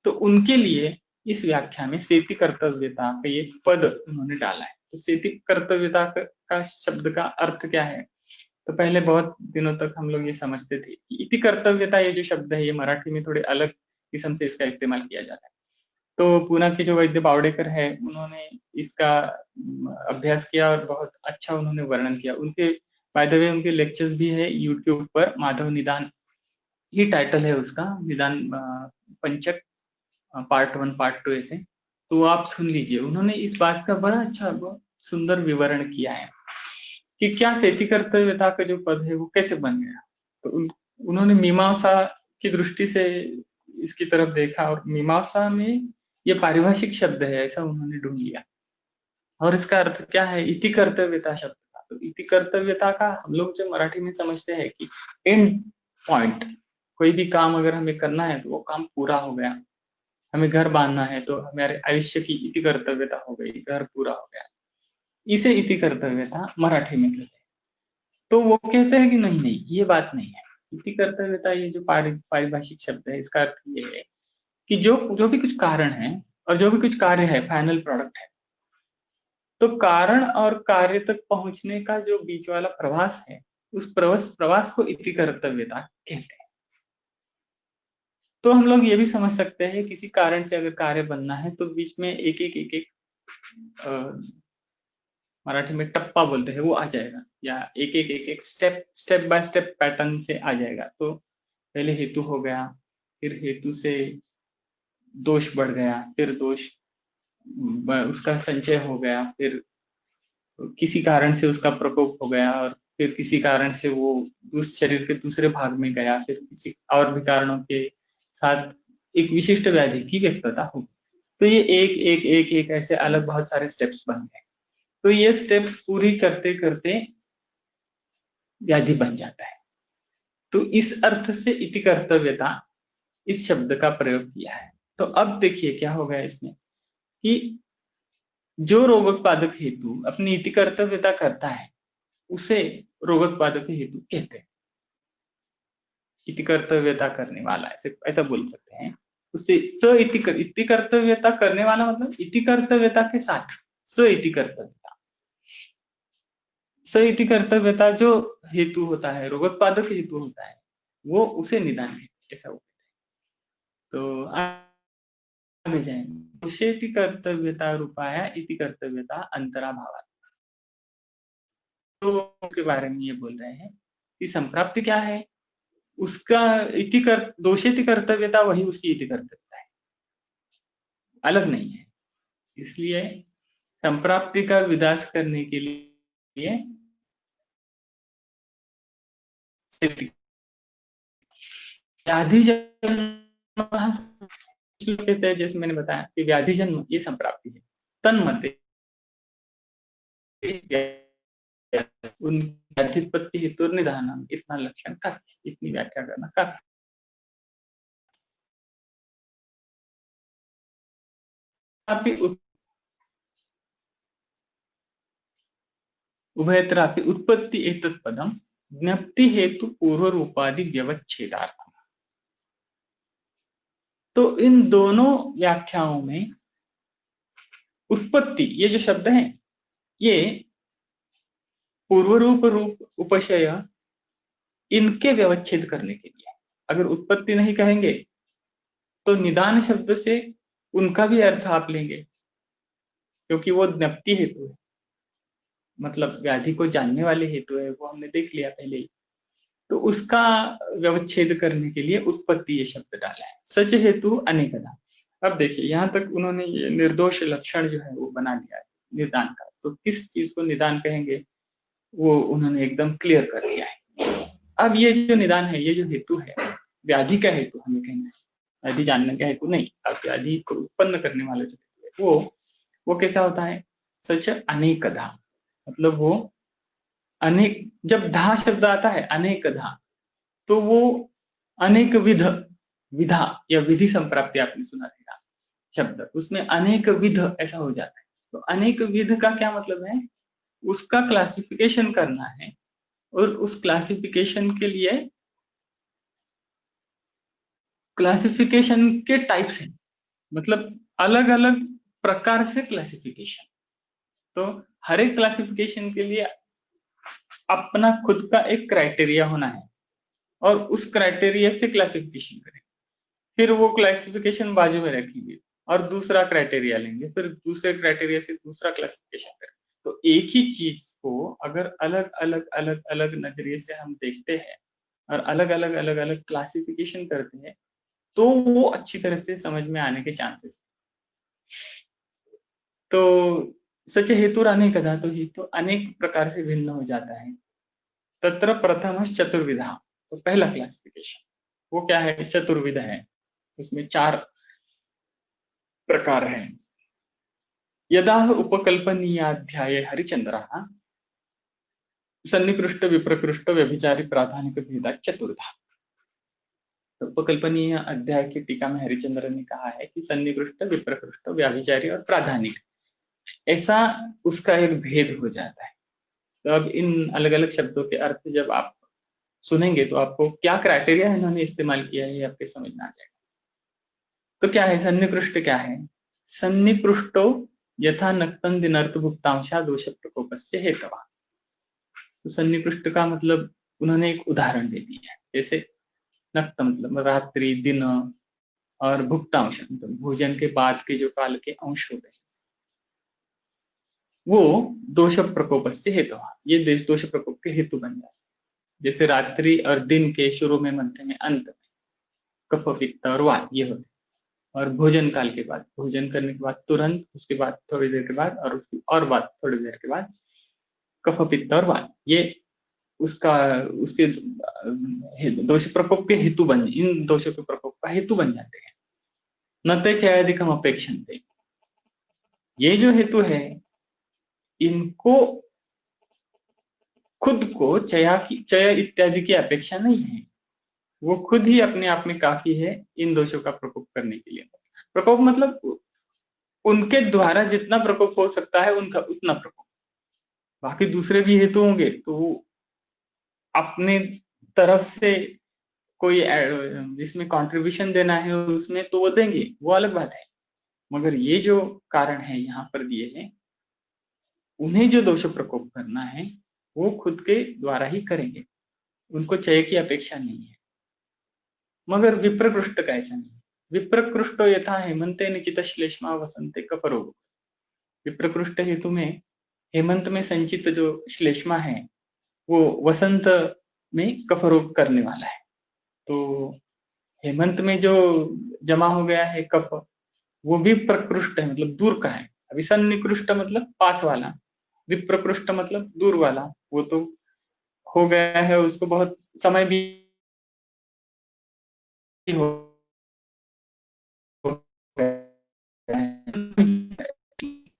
तो उनके लिए इस व्याख्या में सेति कर्तव्यता का ये पद उन्होंने डाला है। तो सेति कर्तव्यता का शब्द का अर्थ क्या है? तो पहले बहुत दिनों तक हम लोग ये समझते थे कि इति कर्तव्यता ये जो शब्द है ये मराठी में थोड़े अलग किस्म से इसका इस्तेमाल किया जाता है। तो पूना के जो वैद्य बावड़ेकर है उन्होंने इसका अभ्यास किया और बहुत अच्छा उन्होंने वर्णन किया। उनके बाय द वे उनके लेक्चर्स भी है यूट्यूब पर, माधव निदान ही टाइटल है उसका, निदान पंचक पार्ट 1 पार्ट 2 ऐसे, तो आप सुन लीजिए। उन्होंने इस बात का बड़ा अच्छा बहुत सुंदर विवरण किया है कि क्या सेति कर्तव्यता का जो पद है वो कैसे बन गया। तो उन्होंने मीमांसा की दृष्टि से इसकी तरफ देखा और मीमांसा में ये पारिभाषिक शब्द है ऐसा उन्होंने ढूंढ लिया। और इसका अर्थ क्या है इति कर्तव्यता शब्द का? तो इति कर्तव्यता का हम लोग जो मराठी में समझते हैं कि एंड पॉइंट, कोई भी काम अगर हमें करना है तो वो काम पूरा हो गया। हमें घर बांधना है तो हमारे आयुष्य की इति कर्तव्यता हो गई, घर पूरा हो गया, इसे इति कर्तव्यता मराठी में कहते हैं। तो वो कहते हैं कि नहीं नहीं ये बात नहीं है। इति कर्तव्यता ये जो पारिभाषिक शब्द है इसका अर्थ ये है कि जो भी कुछ कारण है और जो भी कुछ कार्य है फाइनल प्रोडक्ट है, तो कारण और कार्य तक पहुंचने का जो बीच वाला प्रवास है उस प्रवास को इति कर्तव्यता कहते हैं। तो हम लोग ये भी समझ सकते हैं किसी कारण से अगर कार्य बनना है तो बीच में एक एक मराठी में टप्पा बोलते हैं वो आ जाएगा, या एक स्टेप बाय स्टेप पैटर्न से आ जाएगा। तो पहले हेतु हो गया, फिर हेतु से दोष बढ़ गया, फिर दोष उसका संचय हो गया, फिर किसी कारण से उसका प्रकोप हो गया और फिर किसी कारण से वो उस शरीर के दूसरे भाग में गया, फिर किसी और भी कारणों के साथ एक विशिष्ट व्याधि की व्यक्तता होगी। तो ये एक ऐसे अलग बहुत सारे स्टेप्स बन गए। तो ये स्टेप्स पूरी करते करते व्याधि बन जाता है। तो इस अर्थ से इति कर्तव्यता इस शब्द का प्रयोग किया है। तो अब देखिए क्या हो गया इसमें कि जो रोगोत्पादक हेतु अपनी इति कर्तव्यता करता है उसे रोगोत्पादक हेतु कहते हैं। इति कर्तव्यता करने वाला ऐसा बोल सकते हैं। उसे इति कर्तव्यता करने वाला मतलब इति कर्तव्यता के साथ स इति कर्तव्यता, स इति कर्तव्यता जो हेतु होता है, रोगोत्पादक हेतु होता है, वो उसे निदान है ऐसा होता है। तो आगे जाएंगे, दोषेति कर्तव्यता रूपाया इति कर्तव्यता अंतराभावात्। तो उसके बारे में ये बोल रहे हैं कि संप्राप्ति क्या है, उसका दोषेति कर्तव्यता वही उसकी इति कर्तव्यता है, अलग नहीं है। इसलिए संप्राप्ति का विदास करने के लिए व्याधि जन्म कहते हैं, जैसे मैंने बताया कि व्याधि जन्म ये संप्राप्ति है। तन्मते उन व्याधित्पत्ति हेतु निधानम, इतना लक्षण काफी, इतनी व्याख्या करना काफी। उभयत्रापि उत्पत्ति एतत् पदम ज्ञप्ति हेतु पूर्व रूपादि व्यवच्छेदार्थम। तो इन दोनों व्याख्याओं में उत्पत्ति ये जो शब्द है ये पूर्व रूप उपशय इनके व्यवच्छेद करने के लिए। अगर उत्पत्ति नहीं कहेंगे तो निदान शब्द से उनका भी अर्थ आप लेंगे, क्योंकि वो ज्ञप्ति हेतु है, मतलब व्याधि को जानने वाले हेतु है, वो हमने देख लिया पहले ही। तो उसका व्यवच्छेद करने के लिए उत्पत्ति ये शब्द डाला है। सच हेतु अनेकदा। अब देखिए यहाँ तक उन्होंने ये निर्दोष लक्षण जो है वो बना लिया है निदान का। तो किस चीज को निदान कहेंगे वो उन्होंने एकदम क्लियर कर दिया है। अब ये जो निदान है, ये जो हेतु है, व्याधि का हेतु हमें कहना है, व्याधि जानने का हेतु नहीं। अब व्याधि को उत्पन्न करने वाला जो हेतु है वो कैसा होता है, सच अनेकधा, मतलब वो अनेक, जब धा शब्द आता है अनेक धा, तो वो अनेक विध, विधा या विधि संप्राप्ति आपने सुना रहेगा शब्द, उसमें अनेक विध ऐसा हो जाता है। तो अनेक विध का क्या मतलब है, उसका क्लासिफिकेशन करना है, और उस क्लासिफिकेशन के लिए क्लासिफिकेशन के टाइप्स हैं, मतलब अलग अलग प्रकार से क्लासिफिकेशन। तो हर एक क्लासिफिकेशन के लिए अपना खुद का एक क्राइटेरिया होना है, और उस क्राइटेरिया से क्लासिफिकेशन करें, फिर वो क्लासिफिकेशन बाजू में रखेंगे और दूसरा क्राइटेरिया लेंगे, फिर दूसरे क्राइटेरिया से दूसरा क्लासिफिकेशन करें। तो एक ही चीज को अगर अलग अलग अलग अलग नजरिए से हम देखते हैं और अलग अलग अलग अलग क्लासिफिकेशन करते हैं, तो वो अच्छी तरह से समझ में आने के चांसेस। तो सच हेतु अनेकधा, तो हेतु अनेक प्रकार से भिन्न हो जाता है। तत्र प्रथम चतुर्विधा, तो पहला क्लासिफिकेशन वो क्या है, चतुर्विध है, उसमें 4 प्रकार हैं। यदा उपकल्पनीयाध्याये हरिचंद्रः सन्निकृष्ट विप्रकृष्ट व्यभिचारी प्राधानिक भेदा चतुर्धा। तो उपकल्पनीय अध्याय की टीका में हरिचंद्र ने कहा है कि सन्निकृष्ट विप्रकृष्ट व्याभिचारी और प्राधानिक, ऐसा उसका एक भेद हो जाता है। तो अब इन अलग अलग शब्दों के अर्थ जब आप सुनेंगे तो आपको क्या क्राइटेरिया इन्होंने इस्तेमाल किया है आपके समझ में आ जाएगा। तो क्या है सन्निकृष्ट, क्या है सन्निकृष्टो यथा नक्तन दिनर्थ भुक्तांशा दोष प्रकोपस्य हेतवा। तो सन्निकृष्ट का मतलब उन्होंने एक उदाहरण दे दिया है, जैसे नक्त मतलब रात्रि दिन, और भुक्तांश मतलब भोजन के बाद के जो काल के अंश होते हैं, वो दोष प्रकोप से हेतु, ये दोष प्रकोप के हेतु बन जाते हैं। जैसे रात्रि और दिन के शुरू में, मध्य में, अंत में कफ पित्त और वात ये होते हैं, और भोजन काल के बाद, भोजन करने के बाद तुरंत, उसके बाद थोड़ी देर के बाद, और उसकी और बाद थोड़ी देर के बाद कफ पित्त और वात, ये उसका उसके दोष प्रकोप के हेतु बन, इन दोषों के प्रकोप का हेतु बन जाते हैं। न ते चयादिकम अपेक्षन्ते, ये जो हेतु है इनको खुद को चय इत्यादि की अपेक्षा नहीं है, वो खुद ही अपने आप में काफी है इन दोषों का प्रकोप करने के लिए। प्रकोप मतलब उनके द्वारा जितना प्रकोप हो सकता है उनका उतना प्रकोप, बाकी दूसरे भी हेतु होंगे तो अपने तरफ से कोई जिसमें कंट्रीब्यूशन देना है उसमें तो वो देंगे, वो अलग बात है। मगर ये जो कारण है यहाँ पर दिए हैं, उन्हें जो दोष प्रकोप करना है वो खुद के द्वारा ही करेंगे, उनको चय की अपेक्षा नहीं है। मगर विप्रकृष्ट का ऐसा नहीं, विप्रकृष्टो यथा हेमंते निचित श्लेष्मा वसंते कपरो। विप्रकृष्ट हेतु में हेमंत में संचित जो श्लेष्मा है वो वसंत में कफरोग करने वाला है। तो हेमंत में जो जमा हो गया है कफ, वो भी प्रकृष्ट है, मतलब दूर का है। अभी सन्निकृष्ट मतलब पास वाला, विप्रकृष्ट मतलब दूर वाला, वो तो हो गया है, उसको बहुत समय भी हो गया है,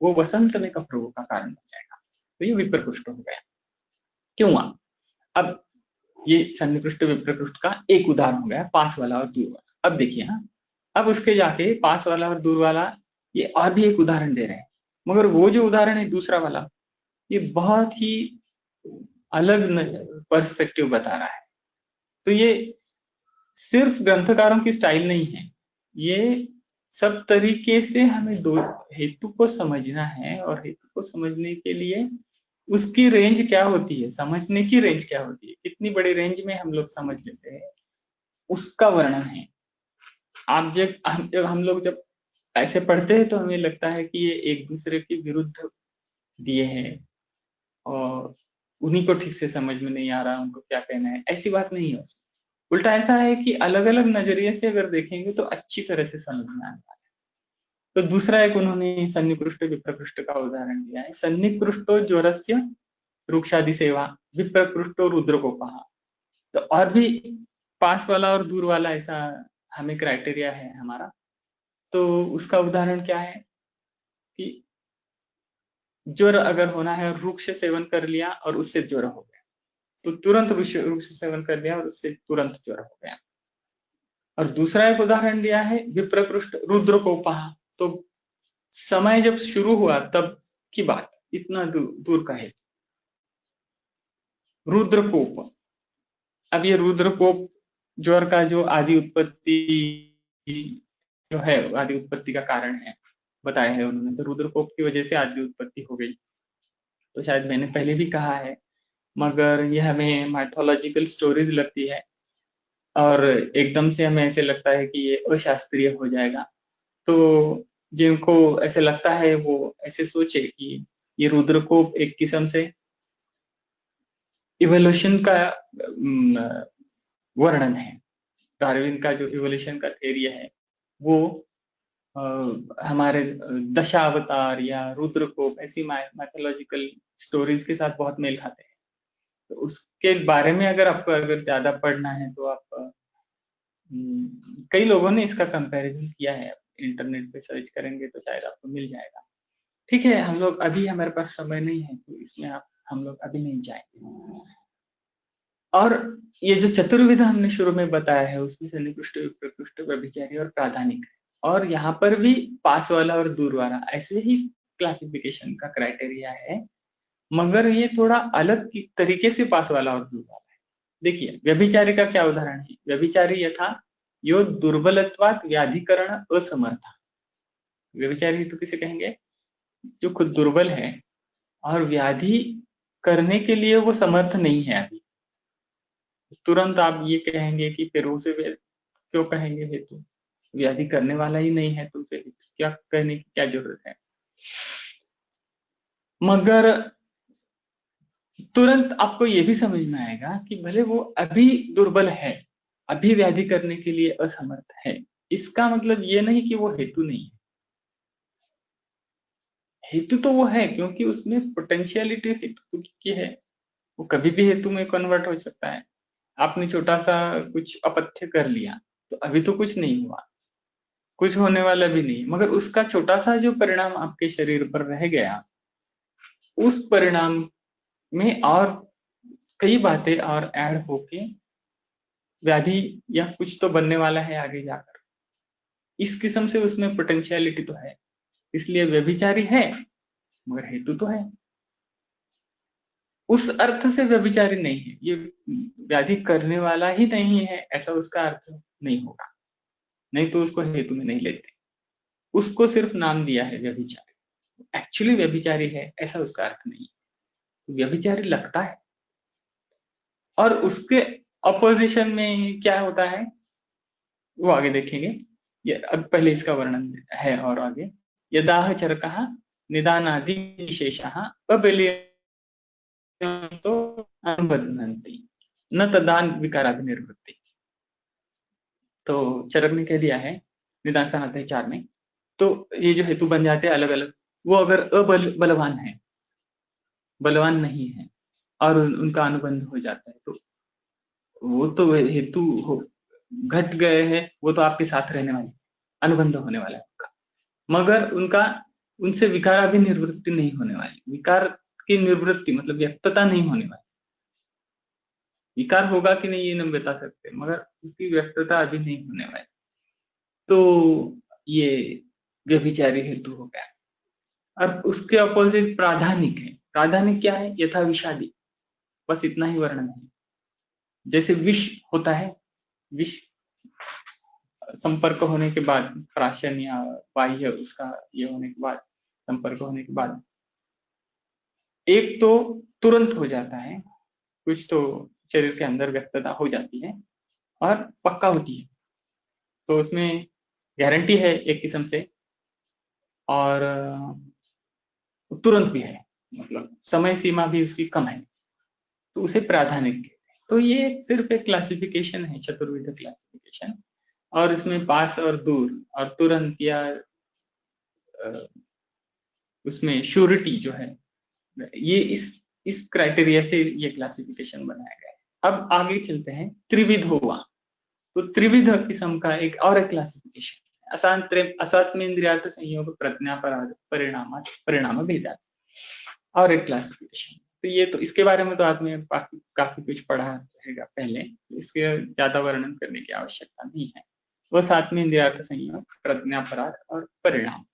वो वसंत में कफरोग का कारण बन जाएगा, तो ये विप्रकृष्ट हो गया। क्यों हुआ? अब ये सन्निकृष्ट विप्रकृष्ट का एक उदाहरण हो गया, पास वाला और दूर वाला। अब देखिए, हाँ, अब उसके जाके पास वाला और दूर वाला ये और भी एक उदाहरण दे रहे हैं, मगर वो जो उदाहरण है दूसरा वाला, ये बहुत ही अलग पर्सपेक्टिव बता रहा है। तो ये सिर्फ ग्रंथकारों की स्टाइल नहीं है, ये सब तरीके से हमें दो हेतु को समझना है, और हेतु को समझने के लिए उसकी रेंज क्या होती है, समझने की रेंज क्या होती है, कितनी बड़ी रेंज में हम लोग समझ लेते हैं, उसका वर्णन है। आप जब हम लोग जब ऐसे पढ़ते हैं तो हमें लगता है कि ये एक दूसरे के विरुद्ध दिए हैं और उन्हीं को ठीक से समझ में नहीं आ रहा उनको क्या कहना है, ऐसी बात नहीं है। उल्टा ऐसा है कि अलग अलग नजरिए से अगर देखेंगे तो अच्छी तरह से समझ में आता है। तो दूसरा एक उन्होंने सन्निकृष्ट विप्रकृष्ट का उदाहरण दिया है। सन्निकृष्टो ज्वरस्य रुक्षादि सेवा, विप्रकृष्टो रुद्रकोपः। तो और भी पास वाला और दूर वाला ऐसा हमें क्राइटेरिया है हमारा। तो उसका उदाहरण क्या है कि ज्वर अगर होना है और रुक्ष सेवन कर लिया और उससे ज्वर हो गया, तो तुरंत रूप से सेवन कर लिया और उससे तुरंत ज्वर हो गया। और दूसरा एक उदाहरण दिया है विप्रकृष्ट रुद्रकोपः, तो समय जब शुरू हुआ तब की बात, इतना दूर का है। रुद्रकोप, अब ये रुद्रकोप ज्वर का जो आदि उत्पत्ति जो है, आदि उत्पत्ति का कारण है बताया है उन्होंने, तो रुद्रकोप की वजह से आदि उत्पत्ति हो गई। तो शायद मैंने पहले भी कहा है, मगर ये हमें माइथोलॉजिकल स्टोरीज लगती है और एकदम से हमें ऐसे लगता है कि ये अशास्त्रीय हो जाएगा। तो जिनको ऐसे लगता है वो ऐसे सोचे कि ये रुद्रकोप एक किस्म से इवोल्यूशन का वर्णन है। डार्विन का जो इवोल्यूशन का थ्योरी है वो हमारे दशावतार या रुद्रकोप ऐसी माइथोलॉजिकल स्टोरीज के साथ बहुत मेल खाते हैं। तो उसके बारे में अगर आपको अगर ज्यादा पढ़ना है तो आप कई लोगों ने इसका कंपैरिजन किया है, इंटरनेट पे सर्च करेंगे तो शायद आपको मिल जाएगा। ठीक है, हम लोग अभी हमारे पास समय नहीं है तो इसमें हम लोग अभी नहीं जाएंगे। और ये जो चतुर्विध हमने शुरू में बताया है उसमें से निकृष्ट, प्रकृष्ट, व्यभिचारी और प्राधानिक है। और यहाँ पर भी पास वाला और दूर वाला ऐसे ही क्लासिफिकेशन का क्राइटेरिया है, मगर ये थोड़ा अलग तरीके से पास वाला और दूर वाला है। देखिए व्यभिचारी का क्या उदाहरण है, व्यभिचारी यथा यो दुर्बलत्वात् व्याधिकरण असमर्था। व्यभिचारी तो किसे कहेंगे, जो खुद दुर्बल है और व्याधि करने के लिए वो समर्थ नहीं है अभी। तुरंत आप ये कहेंगे कि फिर उसे क्यों कहेंगे हेतु, व्याधि करने वाला ही नहीं है तो उसे क्या कहने की क्या जरूरत है। मगर तुरंत आपको ये भी समझ में आएगा कि भले वो अभी दुर्बल है, अभी व्याधि करने के लिए असमर्थ है, इसका मतलब ये नहीं कि वो हेतु नहीं है। हेतु तो वो है क्योंकि उसमें पोटेंशियलिटी हेतु की है, वो कभी भी हेतु में कन्वर्ट हो सकता है। आपने छोटा सा कुछ अपथ्य कर लिया तो अभी तो कुछ नहीं हुआ, कुछ होने वाला भी नहीं, मगर उसका छोटा सा जो परिणाम आपके शरीर पर रह गया, उस परिणाम में और कई बातें और ऐड होके व्याधि या कुछ तो बनने वाला है आगे जाकर। इस किस्म से उसमें पोटेंशियलिटी तो है, इसलिए व्यभिचारी है मगर हेतु तो है। उस अर्थ से व्यभिचारी नहीं है, ये व्याधि करने वाला ही नहीं है ऐसा उसका अर्थ नहीं होगा, नहीं तो उसको हेतु में नहीं लेते। उसको सिर्फ नाम दिया है व्यभिचारी, एक्चुअली व्यभिचारी है ऐसा उसका अर्थ नहीं है। व्यभिचारी लगता है। और उसके अपोजिशन में क्या होता है वो आगे देखेंगे। ये अब पहले इसका वर्णन है और आगे यदाह चरकः निदानादि विशेषः अबलीयंस्तो अनुबध्नन्ति न तदान विकाराभिनिर्वृत्ति। तो चरक ने कह दिया है, निदान स्थान आता है 4 में, तो ये जो हेतु बन जाते हैं अलग अलग, वो अगर बलवान है, बलवान नहीं है और उनका अनुबंध हो जाता है तो वो तो हेतु हो घट गए हैं, वो तो आपके साथ रहने वाले, अनुबंध होने वाला है उनका, मगर उनका उनसे विकार अभी निवृत्ति नहीं होने वाली। विकार की निवृत्ति मतलब व्यक्तता नहीं होने वाली। विकार होगा कि नहीं ये नहीं बता सकते, मगर उसकी व्यक्तता अभी नहीं होने वाली। तो ये व्यभिचारी हेतु हो गया। और उसके अपोजिट प्राधानिक है। प्राधानिक क्या है, यथा विषादी, बस इतना ही वर्णन है। जैसे विष होता है, विष संपर्क होने के बाद, प्राशन या बाह्य उसका ये होने के बाद, संपर्क होने के बाद एक तो तुरंत हो जाता है, कुछ तो शरीर के अंदर व्यक्तता हो जाती है और पक्का होती है, तो उसमें गारंटी है एक किस्म से, और तुरंत भी है, मतलब समय सीमा भी उसकी कम है, तो उसे प्राधानिक कहते हैं। तो ये सिर्फ एक क्लासिफिकेशन है, चतुर्विध क्लासिफिकेशन, और इसमें पास और दूर और तुरंत या उसमें श्योरिटी जो है, ये इस क्राइटेरिया से ये क्लासिफिकेशन बनाया गया है। अब आगे चलते हैं, त्रिविध हुआ, तो त्रिविध किस्म का एक और एक क्लासिफिकेशन, असात्मेन्द्रियार्थ संयोग प्रज्ञा परिणाम भेदा, और एक क्लासिफिकेशन। तो ये तो इसके बारे में तो आपने काफी कुछ पढ़ा रहेगा पहले, इसके ज्यादा वर्णन करने की आवश्यकता नहीं है। वह सात्वें इंद्रियार्थ संयोग, प्रज्ञापराध और परिणाम।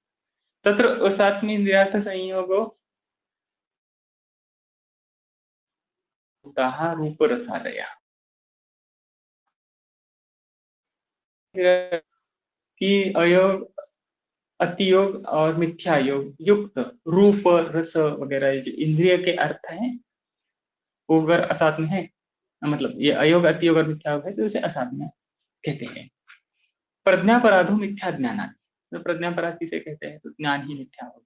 तत्र सात्वें इंद्रियार्थ संयोगो रूप रसादया, कि अयोग, अतियोग और मिथ्या योग युक्त रूप रस वगैरह जो इंद्रिय के अर्थ हैं, वो अगर असात में है, मतलब ये अयोग अतियोग और मिथ्या योग है तो उसे असात में कहते हैं। प्रज्ञापराधो मिथ्या ज्ञान, तो प्रज्ञापराध किसे कहते हैं, तो ज्ञान ही मिथ्या हो गया।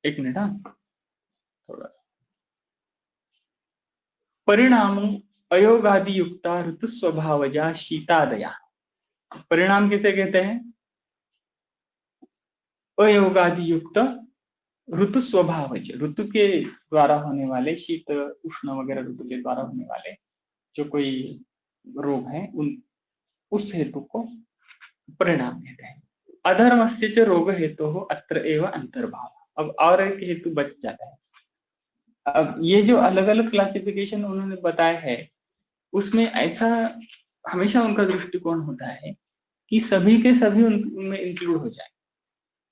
एक मिनट, हाँ थोड़ा सा। परिणाम अयोगादि युक्ता ऋतु स्वभावजा शीतादया। परिणाम किसे कहते हैं, अयोगादि युक्त ऋतु स्वभावज, ऋतु के द्वारा होने वाले, शीत उष्ण वगैरह ऋतु के द्वारा होने वाले जो कोई रोग है, उन उस हेतु को परिणाम कहते हैं। अधर्मस्य च रोग हेतु हो अत्र एव अंतर्भाव। अब और एक हेतु बच जाता है। अब ये जो अलग अलग क्लासिफिकेशन उन्होंने बताया है, उसमें ऐसा हमेशा उनका दृष्टिकोण होता है कि सभी के सभी उनमें इंक्लूड हो जाए।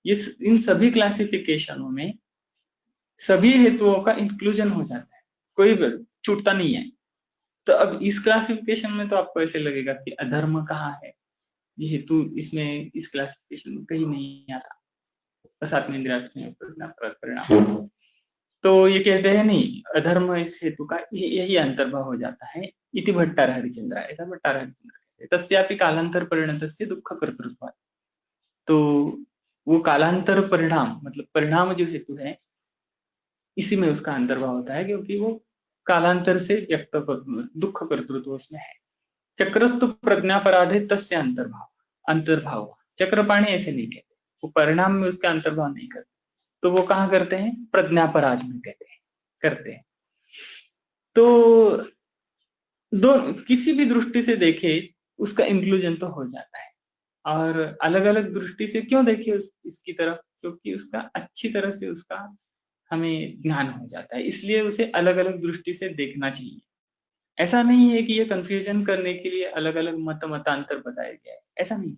ये इन सभी क्लासिफिकेशनों में सभी हेतुओं का इंक्लूजन हो जाता है, कोई छूटता नहीं है। तो अब इस क्लासिफिकेशन में तो आपको ऐसे लगेगा कि अधर्म कहाँ है, ये हेतु इसमें इस क्लासिफिकेशन में कहीं नहीं आता। साथ में इंद्रियार्थ संयोग परिणाम, तो ये कहते हैं नहीं, अधर्म इस हेतु का यही अंतर्भाव हो जाता है। इति भट्टार हरिचंद्र, ऐसा भट्टार हरिचंद्र कहते हैं। तस्यापि कालांतर परिणतस्य दुःख कर्तृत्व, तो वो कालांतर परिणाम मतलब परिणाम जो हेतु है, इसी में उसका अंतर्भाव होता है, क्योंकि वो कालांतर से व्यक्त दुःख कर्तृत्व उसमें है। चक्रस्तु प्रज्ञापराधे तस्य अंतर्भाव, अंतर्भाव चक्रपाणी ऐसे नहीं कहते, वो परिणाम में उसका अंतर्भाव नहीं करते, तो वो कहाँ करते हैं, प्रज्ञापराध में कहते हैं, करते हैं। तो दो किसी भी दृष्टि से देखे उसका इंक्लूजन तो हो जाता है। और अलग अलग दृष्टि से क्यों देखे इसकी तरफ, क्योंकि उसका अच्छी तरह से उसका हमें ज्ञान हो जाता है, इसलिए उसे अलग अलग दृष्टि से देखना चाहिए। ऐसा नहीं है कि ये कंफ्यूजन करने के लिए अलग अलग मतांतर बताया गया है, ऐसा नहीं।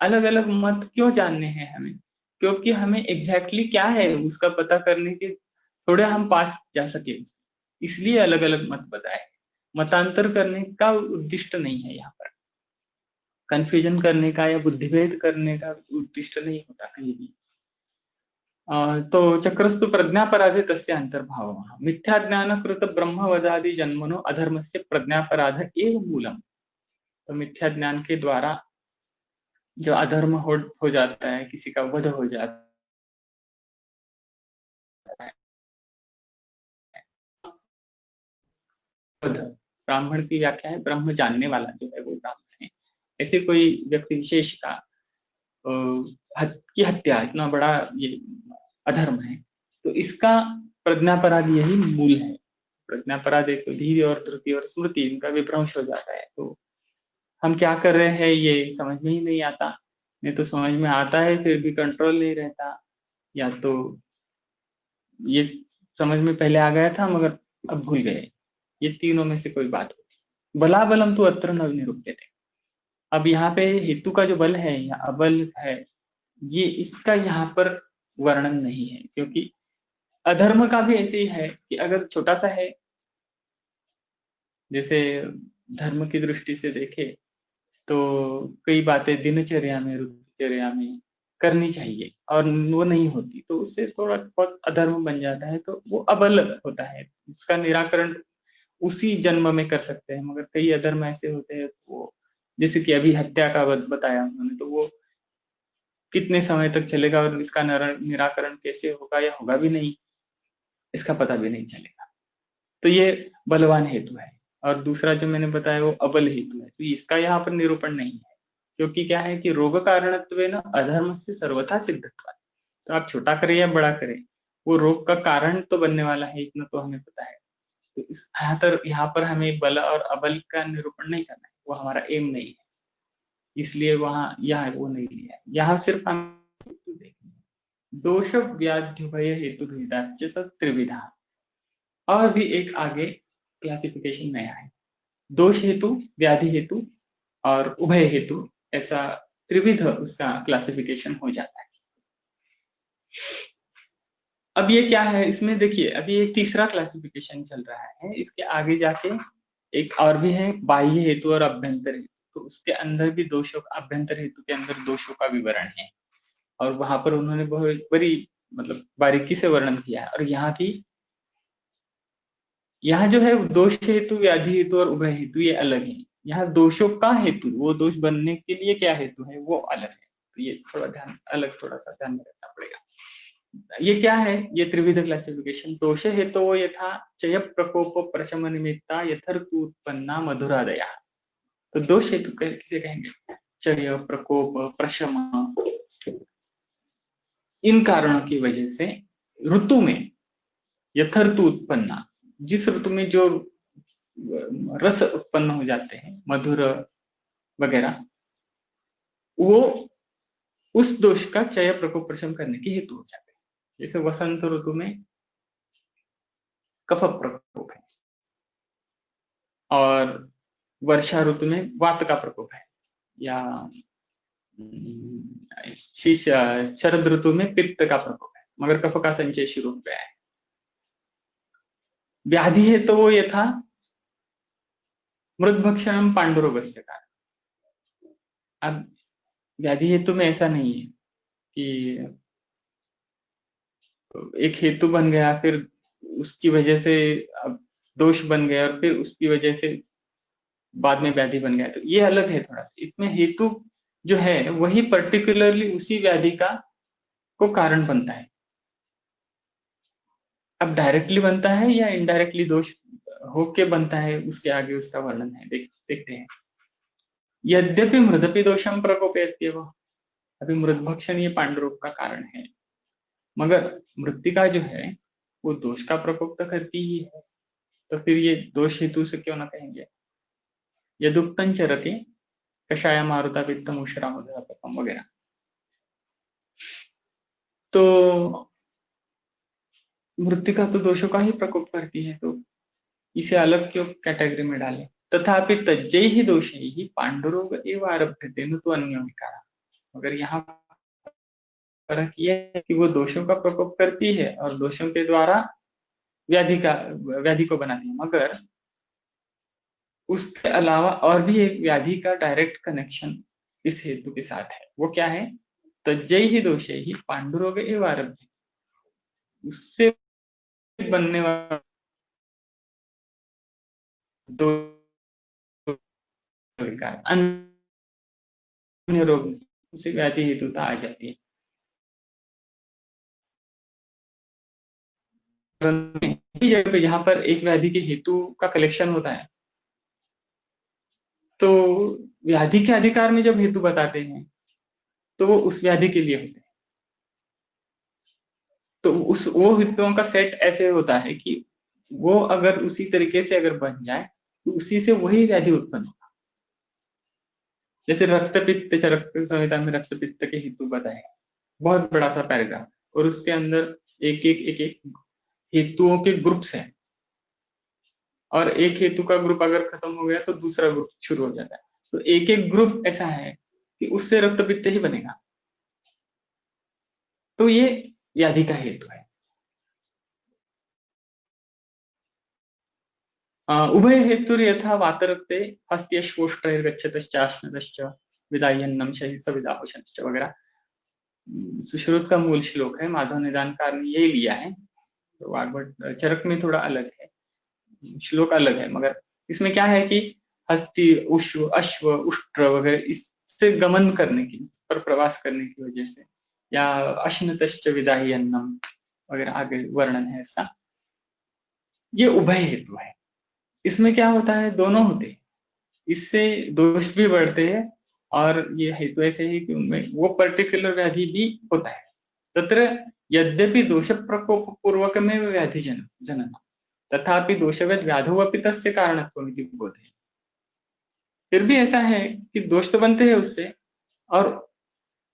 अलग अलग मत क्यों जानने हैं हमें, क्योंकि हमें एग्जैक्टली क्या है उसका पता करने के थोड़े हम पास जा सके, इसलिए अलग अलग मत बताए। मतांतर करने का उद्दिष्ट नहीं है, यहाँ पर कंफ्यूजन करने का या बुद्धिभेद करने का उद्दिष्ट नहीं होता कहीं भी। तो चक्रस्तु प्रज्ञापराधे तस्य अंतर्भाव, मिथ्या ज्ञान कृत ब्रह्मवदादि जन्मनो अधर्मस्य प्रज्ञापराध एव मूलम। तो मिथ्या ज्ञान के द्वारा जो अधर्म हो जाता है, किसी का वध हो जाता है, वध ब्राह्मण की व्याख्या है ब्रह्म जानने वाला जो है वो ब्राह्मण है। ऐसे कोई व्यक्ति विशेष का की हत्या इतना बड़ा ये अधर्म है, तो इसका प्रज्ञापराध यही मूल है। प्रज्ञापराध एक तो धीर और धृति और स्मृति, इनका विभ्रंश हो जाता है, तो हम क्या कर रहे हैं ये समझ में ही नहीं आता। नहीं तो समझ में आता है फिर भी कंट्रोल नहीं रहता, या तो ये समझ में पहले आ गया था मगर अब भूल गए, ये तीनों में से कोई बात होती। बलाबलम तो अत्र न निरूप्यते थे। अब यहाँ पे हेतु का जो बल है या अबल है, ये इसका यहाँ पर वर्णन नहीं है, क्योंकि अधर्म का भी ऐसे ही है कि अगर छोटा सा है, जैसे धर्म की दृष्टि से देखे तो कई बातें दिनचर्या में ऋतुचर्या में करनी चाहिए और वो नहीं होती, तो उससे थोड़ा बहुत अधर्म बन जाता है, तो वो अबल होता है। उसका निराकरण उसी जन्म में कर सकते हैं, मगर कई अधर्म ऐसे होते हैं वो, जैसे कि अभी हत्या का बताया उन्होंने, तो वो कितने समय तक चलेगा और इसका निराकरण कैसे होगा या होगा भी नहीं, इसका पता भी नहीं चलेगा। तो ये बलवान हेतु है। और दूसरा जो मैंने बताया वो अबल हेतु है, तो इसका यहाँ पर निरूपण नहीं है, क्योंकि क्या है कि रोग कारणत्वेन अधर्म से सर्वथा सिद्धत्वात्। तो आप छोटा करें या बड़ा करें, वो रोग का कारण तो बनने वाला है, इतना तो हमें पता है। तो यहाँ पर हमें बल और अबल का निरूपण नहीं करना है, वो हमारा एम नहीं है, इसलिए वहां यह वो नहीं लिया है। यहाँ सिर्फ हम दोष व्याध्युभय हेतु भेदाच्च त्रिविधा। और भी एक आगे क्लासिफिकेशन नया है, दोष हेतु, व्याधि हेतु और उभय हेतु, ऐसा त्रिविध उसका क्लासिफिकेशन हो जाता है। अब ये क्या है, इसमें देखिए अभी एक तीसरा क्लासिफिकेशन चल रहा है, इसके आगे जाके एक और भी है, बाह्य हेतु और अभ्यंतर हेतु। तो उसके अंदर भी दोषों, अभ्यंतर हेतु के अंदर दोषों का विवरण है, और वहां पर उन्होंने बहुत बड़ी मतलब बारीकी से वर्णन किया है। और यहाँ जो है दोष हेतु, व्याधि हेतु और उभय हेतु ये अलग है। यहाँ दोषों का हेतु, वो दोष बनने के लिए क्या हेतु है, वो अलग है। तो ये थोड़ा सा ध्यान में रखना पड़ेगा। ये क्या है, ये त्रिविध क्लासिफिकेशन। दोष हेतु यथा चय प्रकोप प्रशम निमित्ता यथर्तु उत्पन्ना मधुरादया। तो दोष हेतु किसे कहेंगे, चय, प्रकोप, प्रशम, इन कारणों की वजह से ऋतु में यथर्तु उत्पन्ना, जिस ऋतु में जो रस उत्पन्न हो जाते हैं, मधुर वगैरह, वो उस दोष का चय प्रकोप प्रशम करने के हेतु हो जाते हैं। जैसे वसंत ऋतु में कफ प्रकोप है, और वर्षा ऋतु में वात का प्रकोप है, या शरद ऋतु में पित्त का प्रकोप है, मगर कफ का संचय शुरू हो गया है। व्याधि है तो वो यथा मृदभक्षणम पांडुरोगस्य कारण। अब व्याधि हेतु में ऐसा नहीं है कि एक हेतु बन गया, फिर उसकी वजह से अब दोष बन गया, और फिर उसकी वजह से बाद में व्याधि बन गया। तो ये अलग है थोड़ा सा। इसमें हेतु जो है वही पर्टिकुलरली उसी व्याधि का को कारण बनता है। अब डायरेक्टली बनता है या इनडायरेक्टली दोष होके बनता है, उसके आगे उसका वर्णन है, देखते हैं। यद्यपि मृदपि दोषम प्रकोपयत्येव, अभी मृदभक्षण ये पांडुरोग का कारण है, मगर मृत्तिका जो है वो दोष का प्रकोप तो करती ही है। तो फिर ये दोष हेतु से क्यों ना कहेंगे। यदुक्तं चरति कषाय मारुता पित्तम उषराम वगैरह। तो मृत्तिका तो दोषों का ही प्रकोप करती है, तो इसे अलग क्यों कैटेगरी में डालें। तथापि तज्जै ही दोष ही पांडुरोग एवं आरभ्यते न तो अन्य विकार। मगर यहाँ फर्क यह है कि वो दोषों का प्रकोप करती है और दोषों के द्वारा व्याधि को बनाती है, मगर उसके अलावा और भी एक व्याधि का डायरेक्ट कनेक्शन इस हेतु के साथ है। वो क्या है, तज्जै ही दोषै ही पांडुरोग एवं आरभ्यते, उससे बनने वाला दो विकार, अन्य रोग उसे व्याधि हेतुता आ जाती है। जगह पे जहां पर एक व्याधि के हेतु का कलेक्शन होता है, तो व्याधि के अधिकार में जब हेतु बताते हैं तो वो उस व्याधि के लिए होते हैं। तो वो हेतुओं का सेट ऐसे होता है कि वो अगर उसी तरीके से अगर बन जाए तो उसी से वही व्याधि उत्पन्न होगा। जैसे रक्त पित्त, चरक संहिता में रक्त पित्त के हेतु बताए, बहुत बड़ा सा पैराग्राफ, और उसके अंदर एक हेतुओं के ग्रुप्स हैं, और एक हेतु का ग्रुप अगर खत्म हो गया तो दूसरा ग्रुप शुरू हो जाता है। तो एक एक ग्रुप ऐसा है कि उससे रक्त पित्त ही बनेगा, तो ये व्याधि का हेतु है। उभय हेतु यथा वातरक्ते हस्त्यश्वोष्ट्रैर्गच्छतश्चाश्नतश्च विदायन्नम सविदाहोशंश्च वगैरह। सुश्रुत का मूल श्लोक है, माधव निदानकार ने यही लिया है। तो वाग्भट चरक में थोड़ा अलग है, श्लोक अलग है, मगर इसमें क्या है कि हस्ती, उश्व, अश्व, उष्ट्र वगैरह इससे गमन करने की, पर प्रवास करने की वजह से, या अश्नतश्च विदाही अन्नम वगैरह आगे वर्णन है इसका। ये उभय हेतु है। इसमें क्या होता है, दोनों होते हैं, इससे दोष भी बढ़ते हैं, और ये हेतु ऐसे ही कि उनमें वो पर्टिकुलर व्याधि भी होता है। तत्र यद्यपि दोष प्रकोप पूर्वक में व्याधि जनन, तथापि दोषवत् व्याधो अपि तस्य कारणत्वमिति बोधे। फिर भी ऐसा है कि दोष तो बनते हैं उससे, और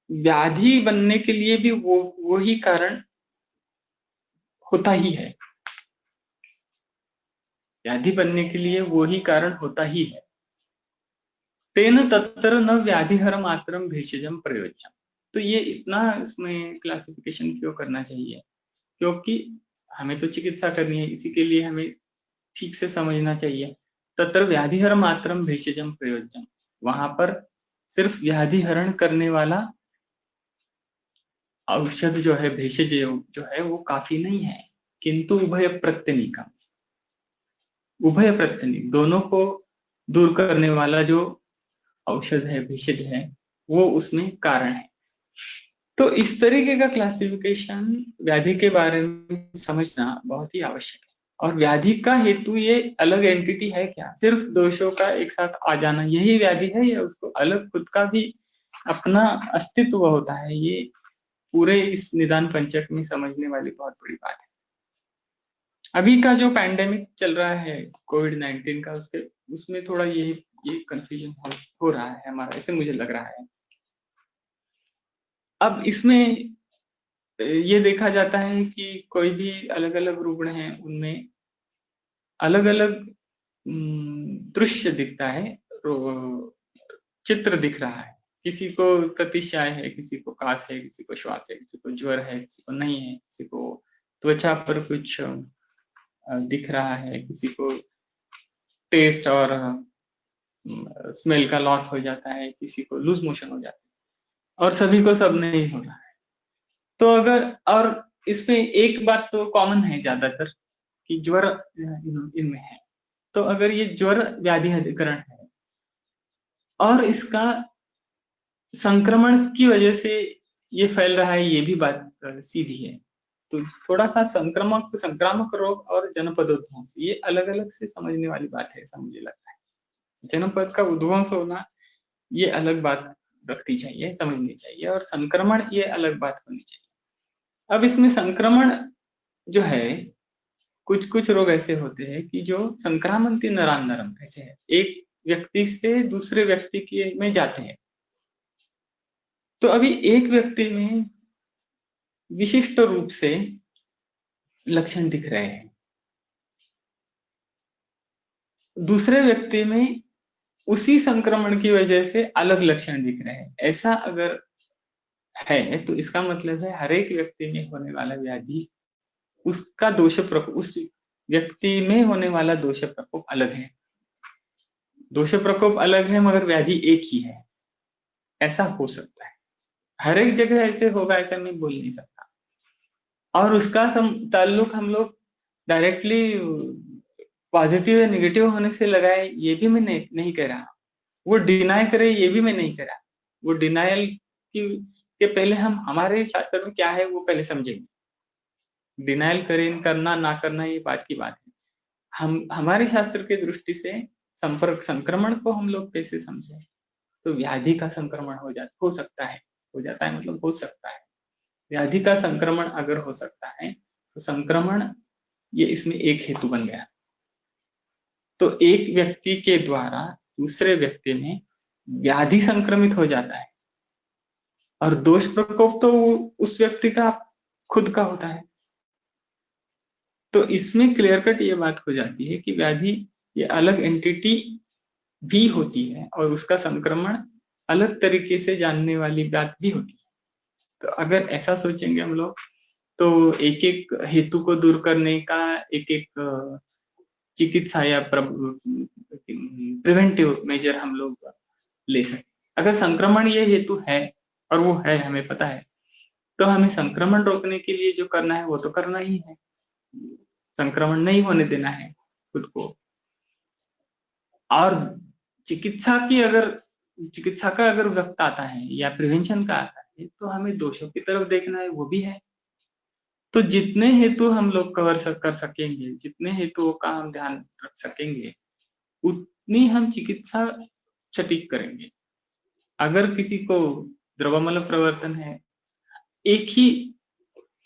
व्याधि बनने के लिए भी वो ही कारण होता ही है। व्याधि बनने के लिए वो ही कारण होता ही है। तेन तत्र न व्याधिहर मात्रम भेषजम प्रयोज्यम। तो ये इतना इसमें क्लासिफिकेशन क्यों करना चाहिए? क्योंकि हमें तो चिकित्सा करनी है, इसी के लिए हमें ठीक से समझना चाहिए। तत्र व्याधिहर मात्रम भेषजम प्रयोज्यम, वहां पर सिर्फ व्याधिहरण करने वाला औषध जो है, भेषज जो है वो काफी नहीं है, किंतु उभय प्रत्यनीका, उभय प्रत्यनी दोनों को दूर करने वाला जो औषध है, भेषज है, वो उसमें कारण है। तो इस तरीके का क्लासिफिकेशन व्याधि के बारे में समझना बहुत ही आवश्यक है। और व्याधि का हेतु ये अलग एंटिटी है क्या? सिर्फ दोषों का एक साथ आ जाना यही व्याधि है, या उसको अलग खुद का भी अपना अस्तित्व होता है? ये पूरे इस निदान पंचक में समझने वाली बहुत बड़ी बात है। अभी का जो पैंडेमिक चल रहा है कोविड-19 का, उसमें थोड़ा ये कंफ्यूजन हो रहा है हमारा, ऐसे मुझे लग रहा है। अब इसमें ये देखा जाता है कि कोई भी अलग अलग रुग्ण है, उनमें अलग अलग दृश्य दिखता है, चित्र दिख रहा है। किसी को प्रतिशाय है, किसी को कास है, किसी को श्वास है, किसी को ज्वर है, किसी को नहीं है, किसी को त्वचा पर कुछ दिख रहा है, किसी को टेस्ट और स्मेल का लॉस हो जाता है, किसी को लूज मोशन हो जाता है, और सभी को सब नहीं हो रहा है। तो अगर, और इसमें एक बात तो कॉमन है ज्यादातर कि ज्वर इनमें है। तो अगर ये ज्वर व्याधि अधिकरण है और इसका संक्रमण की वजह से ये फैल रहा है, ये भी बात सीधी है। तो थोड़ा सा संक्रामक रोग और जनपदोध्वंस ये अलग अलग से समझने वाली बात है, ऐसा मुझे लगता है। जनपद का उद्वंस होना ये अलग बात रखनी चाहिए, समझनी चाहिए, और संक्रमण ये अलग बात होनी चाहिए। अब इसमें संक्रमण जो है, कुछ कुछ रोग ऐसे होते हैं कि जो संक्रामंती नरान नरम ऐसे है, एक व्यक्ति से दूसरे व्यक्ति के में जाते हैं। तो अभी एक व्यक्ति में विशिष्ट रूप से लक्षण दिख रहे हैं, दूसरे व्यक्ति में उसी संक्रमण की वजह से अलग लक्षण दिख रहे हैं। ऐसा अगर है तो इसका मतलब है हर एक व्यक्ति में होने वाला व्याधि, उसका दोष प्रकोप, उस व्यक्ति में होने वाला दोष प्रकोप अलग है। दोष प्रकोप अलग है मगर व्याधि एक ही है, ऐसा हो सकता है। हर एक जगह ऐसे होगा ऐसा मैं बोल नहीं सकता। और उसका ताल्लुक हम लोग डायरेक्टली पॉजिटिव या नेगेटिव होने से लगाए, ये भी मैं नहीं कह रहा। वो डिनाई करे, ये भी मैं नहीं कह रहा। वो डिनायल की के पहले हम हमारे शास्त्र में क्या है वो पहले समझेंगे। डिनायल करें, करना ना करना ये बात की बात है। हम हमारे शास्त्र के दृष्टि से संपर्क संक्रमण को हम लोग कैसे समझें? तो व्याधि का संक्रमण हो सकता है, हो जाता है मतलब हो सकता है। व्याधि का संक्रमण अगर हो सकता है तो संक्रमण ये इसमें एक हेतु बन गया। तो एक व्यक्ति के द्वारा दूसरे व्यक्ति में व्याधि संक्रमित हो जाता है, और दोष प्रकोप तो उस व्यक्ति का खुद का होता है। तो इसमें क्लियर कट ये बात हो जाती है कि व्याधि ये अलग एंटिटी भी होती है, और उसका संक्रमण अलग तरीके से जानने वाली बात भी होती है। तो अगर ऐसा सोचेंगे हम लोग, तो एक एक हेतु को दूर करने का एक एक चिकित्सा या प्रिवेंटिव मेजर हम लोग ले सकते। अगर संक्रमण ये हेतु है, और वो है हमें पता है, तो हमें संक्रमण रोकने के लिए जो करना है वो तो करना ही है। संक्रमण नहीं होने देना है खुद को। और चिकित्सा का अगर वक्त आता है या प्रिवेंशन का आता है, तो हमें दोषों की तरफ देखना है, वो भी है। तो जितने हेतु हम लोग कर सकेंगे, जितने हेतुओं का हम ध्यान रख सकेंगे, उतनी हम चिकित्सा सटीक करेंगे। अगर किसी को द्रवमल प्रवर्तन है, एक ही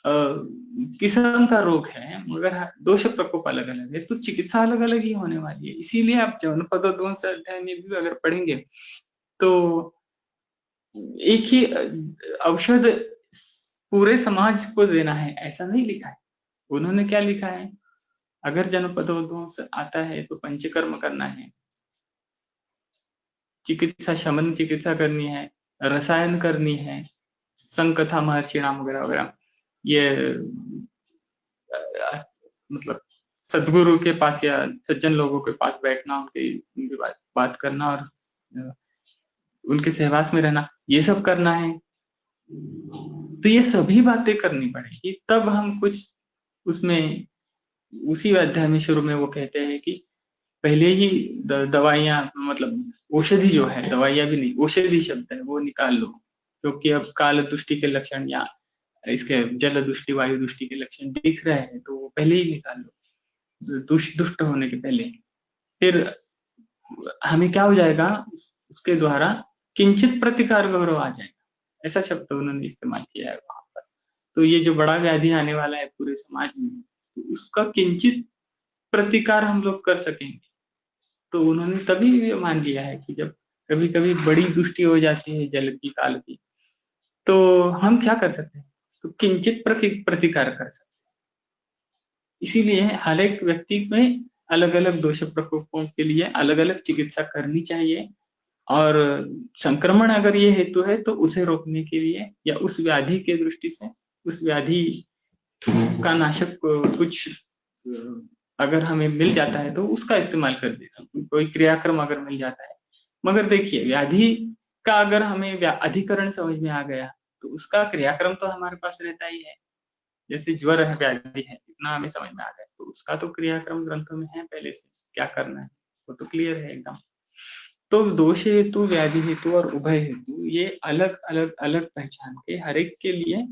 किस्म का रोग है, मगर दोष प्रकोप अलग अलग है, तो चिकित्सा अलग अलग ही होने वाली है। इसीलिए आप जनपदोद्वंस अध्याय में भी अगर पढ़ेंगे तो एक ही औषध पूरे समाज को देना है ऐसा नहीं लिखा है। उन्होंने क्या लिखा है, अगर जनपदोद्वंस आता है तो पंचकर्म करना है, चिकित्सा शमन चिकित्सा करनी है, रसायन करनी है, संकथा महर्षि नाम वगैरह वगैरह, ये मतलब सदगुरु के पास या सज्जन लोगों के पास बैठना, उनकी बात करना और उनके सहवास में रहना, ये सब करना है। तो ये सभी बातें करनी पड़ेगी, तब हम कुछ उसमें उसी अध्याय में शुरू में वो कहते हैं कि पहले ही दवाइयां, मतलब औषधि जो है, दवाइयां भी नहीं, औषधि शब्द है वो निकाल लो, क्योंकि अब काल दृष्टि के लक्षण या इसके जल दृष्टि वायु दृष्टि के लक्षण दिख रहे हैं, तो वो पहले ही निकाल लो दुष्ट होने के पहले। फिर हमें क्या हो जाएगा, उसके द्वारा किंचित प्रतिकार गौरव आ जाएगा, ऐसा शब्द उन्होंने इस्तेमाल किया है वहां पर। तो ये जो बड़ा व्याधि आने वाला है पूरे समाज में, तो उसका किंचित प्रतिकार हम लोग कर सकेंगे। तो उन्होंने तभी ये मान लिया है कि जब कभी कभी बड़ी दुष्टि हो जाती है जल की काल की, तो हम क्या कर सकते हैं, तो किंचित प्रतिकार कर सकते हैं। इसीलिए हर एक व्यक्ति में अलग अलग दोष प्रकोपों के लिए अलग अलग चिकित्सा करनी चाहिए, और संक्रमण अगर ये हेतु है तो उसे रोकने के लिए या उस व्याधि के दृष्टि से उस व्याधि का नाशक कुछ अगर हमें मिल जाता है तो उसका इस्तेमाल कर देना, कोई क्रियाक्रम अगर मिल जाता है। मगर देखिए, व्याधि का अगर हमें अधिकरण समझ में आ गया तो उसका क्रियाक्रम तो हमारे पास रहता ही है। जैसे ज्वर है, व्याधि है, इतना हमें समझ में आ गया, तो उसका तो क्रियाक्रम ग्रंथों में है पहले से, क्या करना है वो तो क्लियर है एकदम। तो दोष हेतु, व्याधि हेतु और उभय हेतु, ये अलग अलग अलग पहचान के हर एक के लिए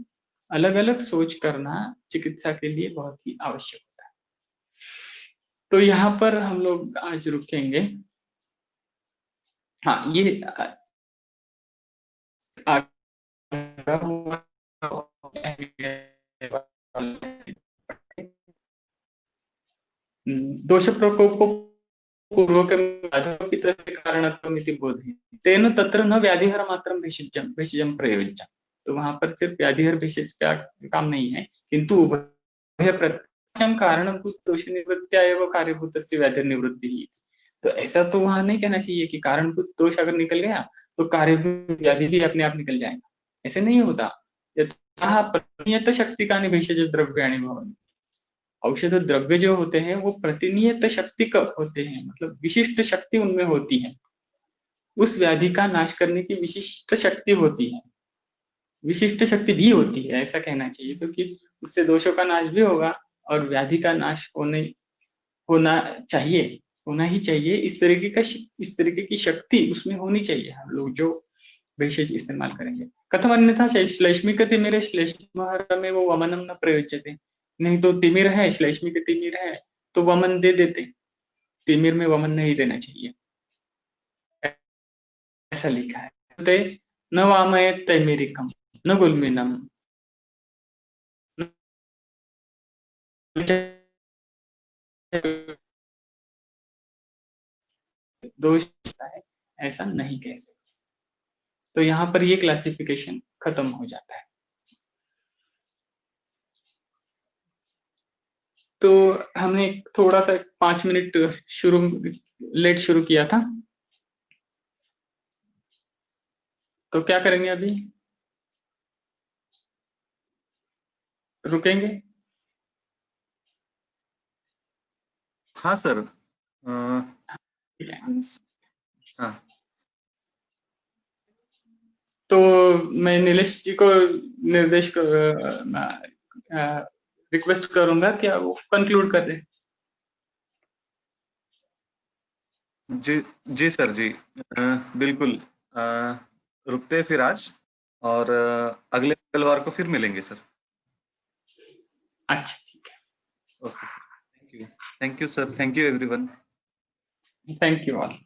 अलग अलग सोच करना चिकित्सा के लिए बहुत ही आवश्यक होता है। तो यहाँ पर हम लोग आज रुकेंगे। हाँ, ये दोष प्रकोप पूर्वक कारणत्वमिति बोधि तेन तत्र न व्याधिहर मात्रम भेषजम भेषजम प्रयोज्यम। तो वहां पर सिर्फ व्याधिहर भेषज का काम नहीं है, किंतु उभय प्रत्यक्षम कारणभूत दोष निवृत्त्या एवं कार्यभूतस्य व्याधि निवृत्ति। तो ऐसा तो वहां नहीं कहना चाहिए कि कारणभूत दोष अगर निकल गया तो कार्यभूत व्याधि भी अपने आप निकल जाएगा, ऐसे नहीं होता। यथा प्रतिनियत शक्ति का भेषज द्रव्याणि भवन्ति। औषध द्रव्य जो होते हैं वो प्रतिनियत शक्ति का होते हैं, मतलब विशिष्ट शक्ति उनमें होती है, उस व्याधि का नाश करने की विशिष्ट शक्ति होती है, विशिष्ट शक्ति भी होती है ऐसा कहना चाहिए, क्योंकि उससे दोषों का नाश भी होगा और व्याधि का नाश होना चाहिए, होना ही चाहिए। इस तरीके की शक्ति उसमें होनी चाहिए, हम लोग जो भेषज इस्तेमाल करेंगे। कथम अन्यथा श्लेष्मिक तिमिरे श्लेष्महर में वो वमनम न प्रयोज्यते। नहीं तो तिमिर है, श्लेष्मिक तिमिर है तो वमन दे देते, तिमिर में वमन नहीं देना चाहिए, ऐसा लिखा है। न वामयेत् तैमिरिकम न गुल्मिनम दोष है, ऐसा नहीं कह सकते। तो यहाँ पर ये क्लासिफिकेशन खत्म हो जाता है। तो हमने थोड़ा सा 5 मिनट लेट शुरू किया था, तो क्या करेंगे अभी, रुकेंगे? हाँ सर। ठीक है, हाँ, तो मैं नीलेश जी को रिक्वेस्ट करूंगा कि वो कंक्लूड कर दें। जी जी सर जी, बिल्कुल। रुकते हैं फिर आज, और अगले मंगलवार को फिर मिलेंगे सर। अच्छा, ठीक okay sir, thank you sir, thank you everyone. है, थैंक यू ऑल।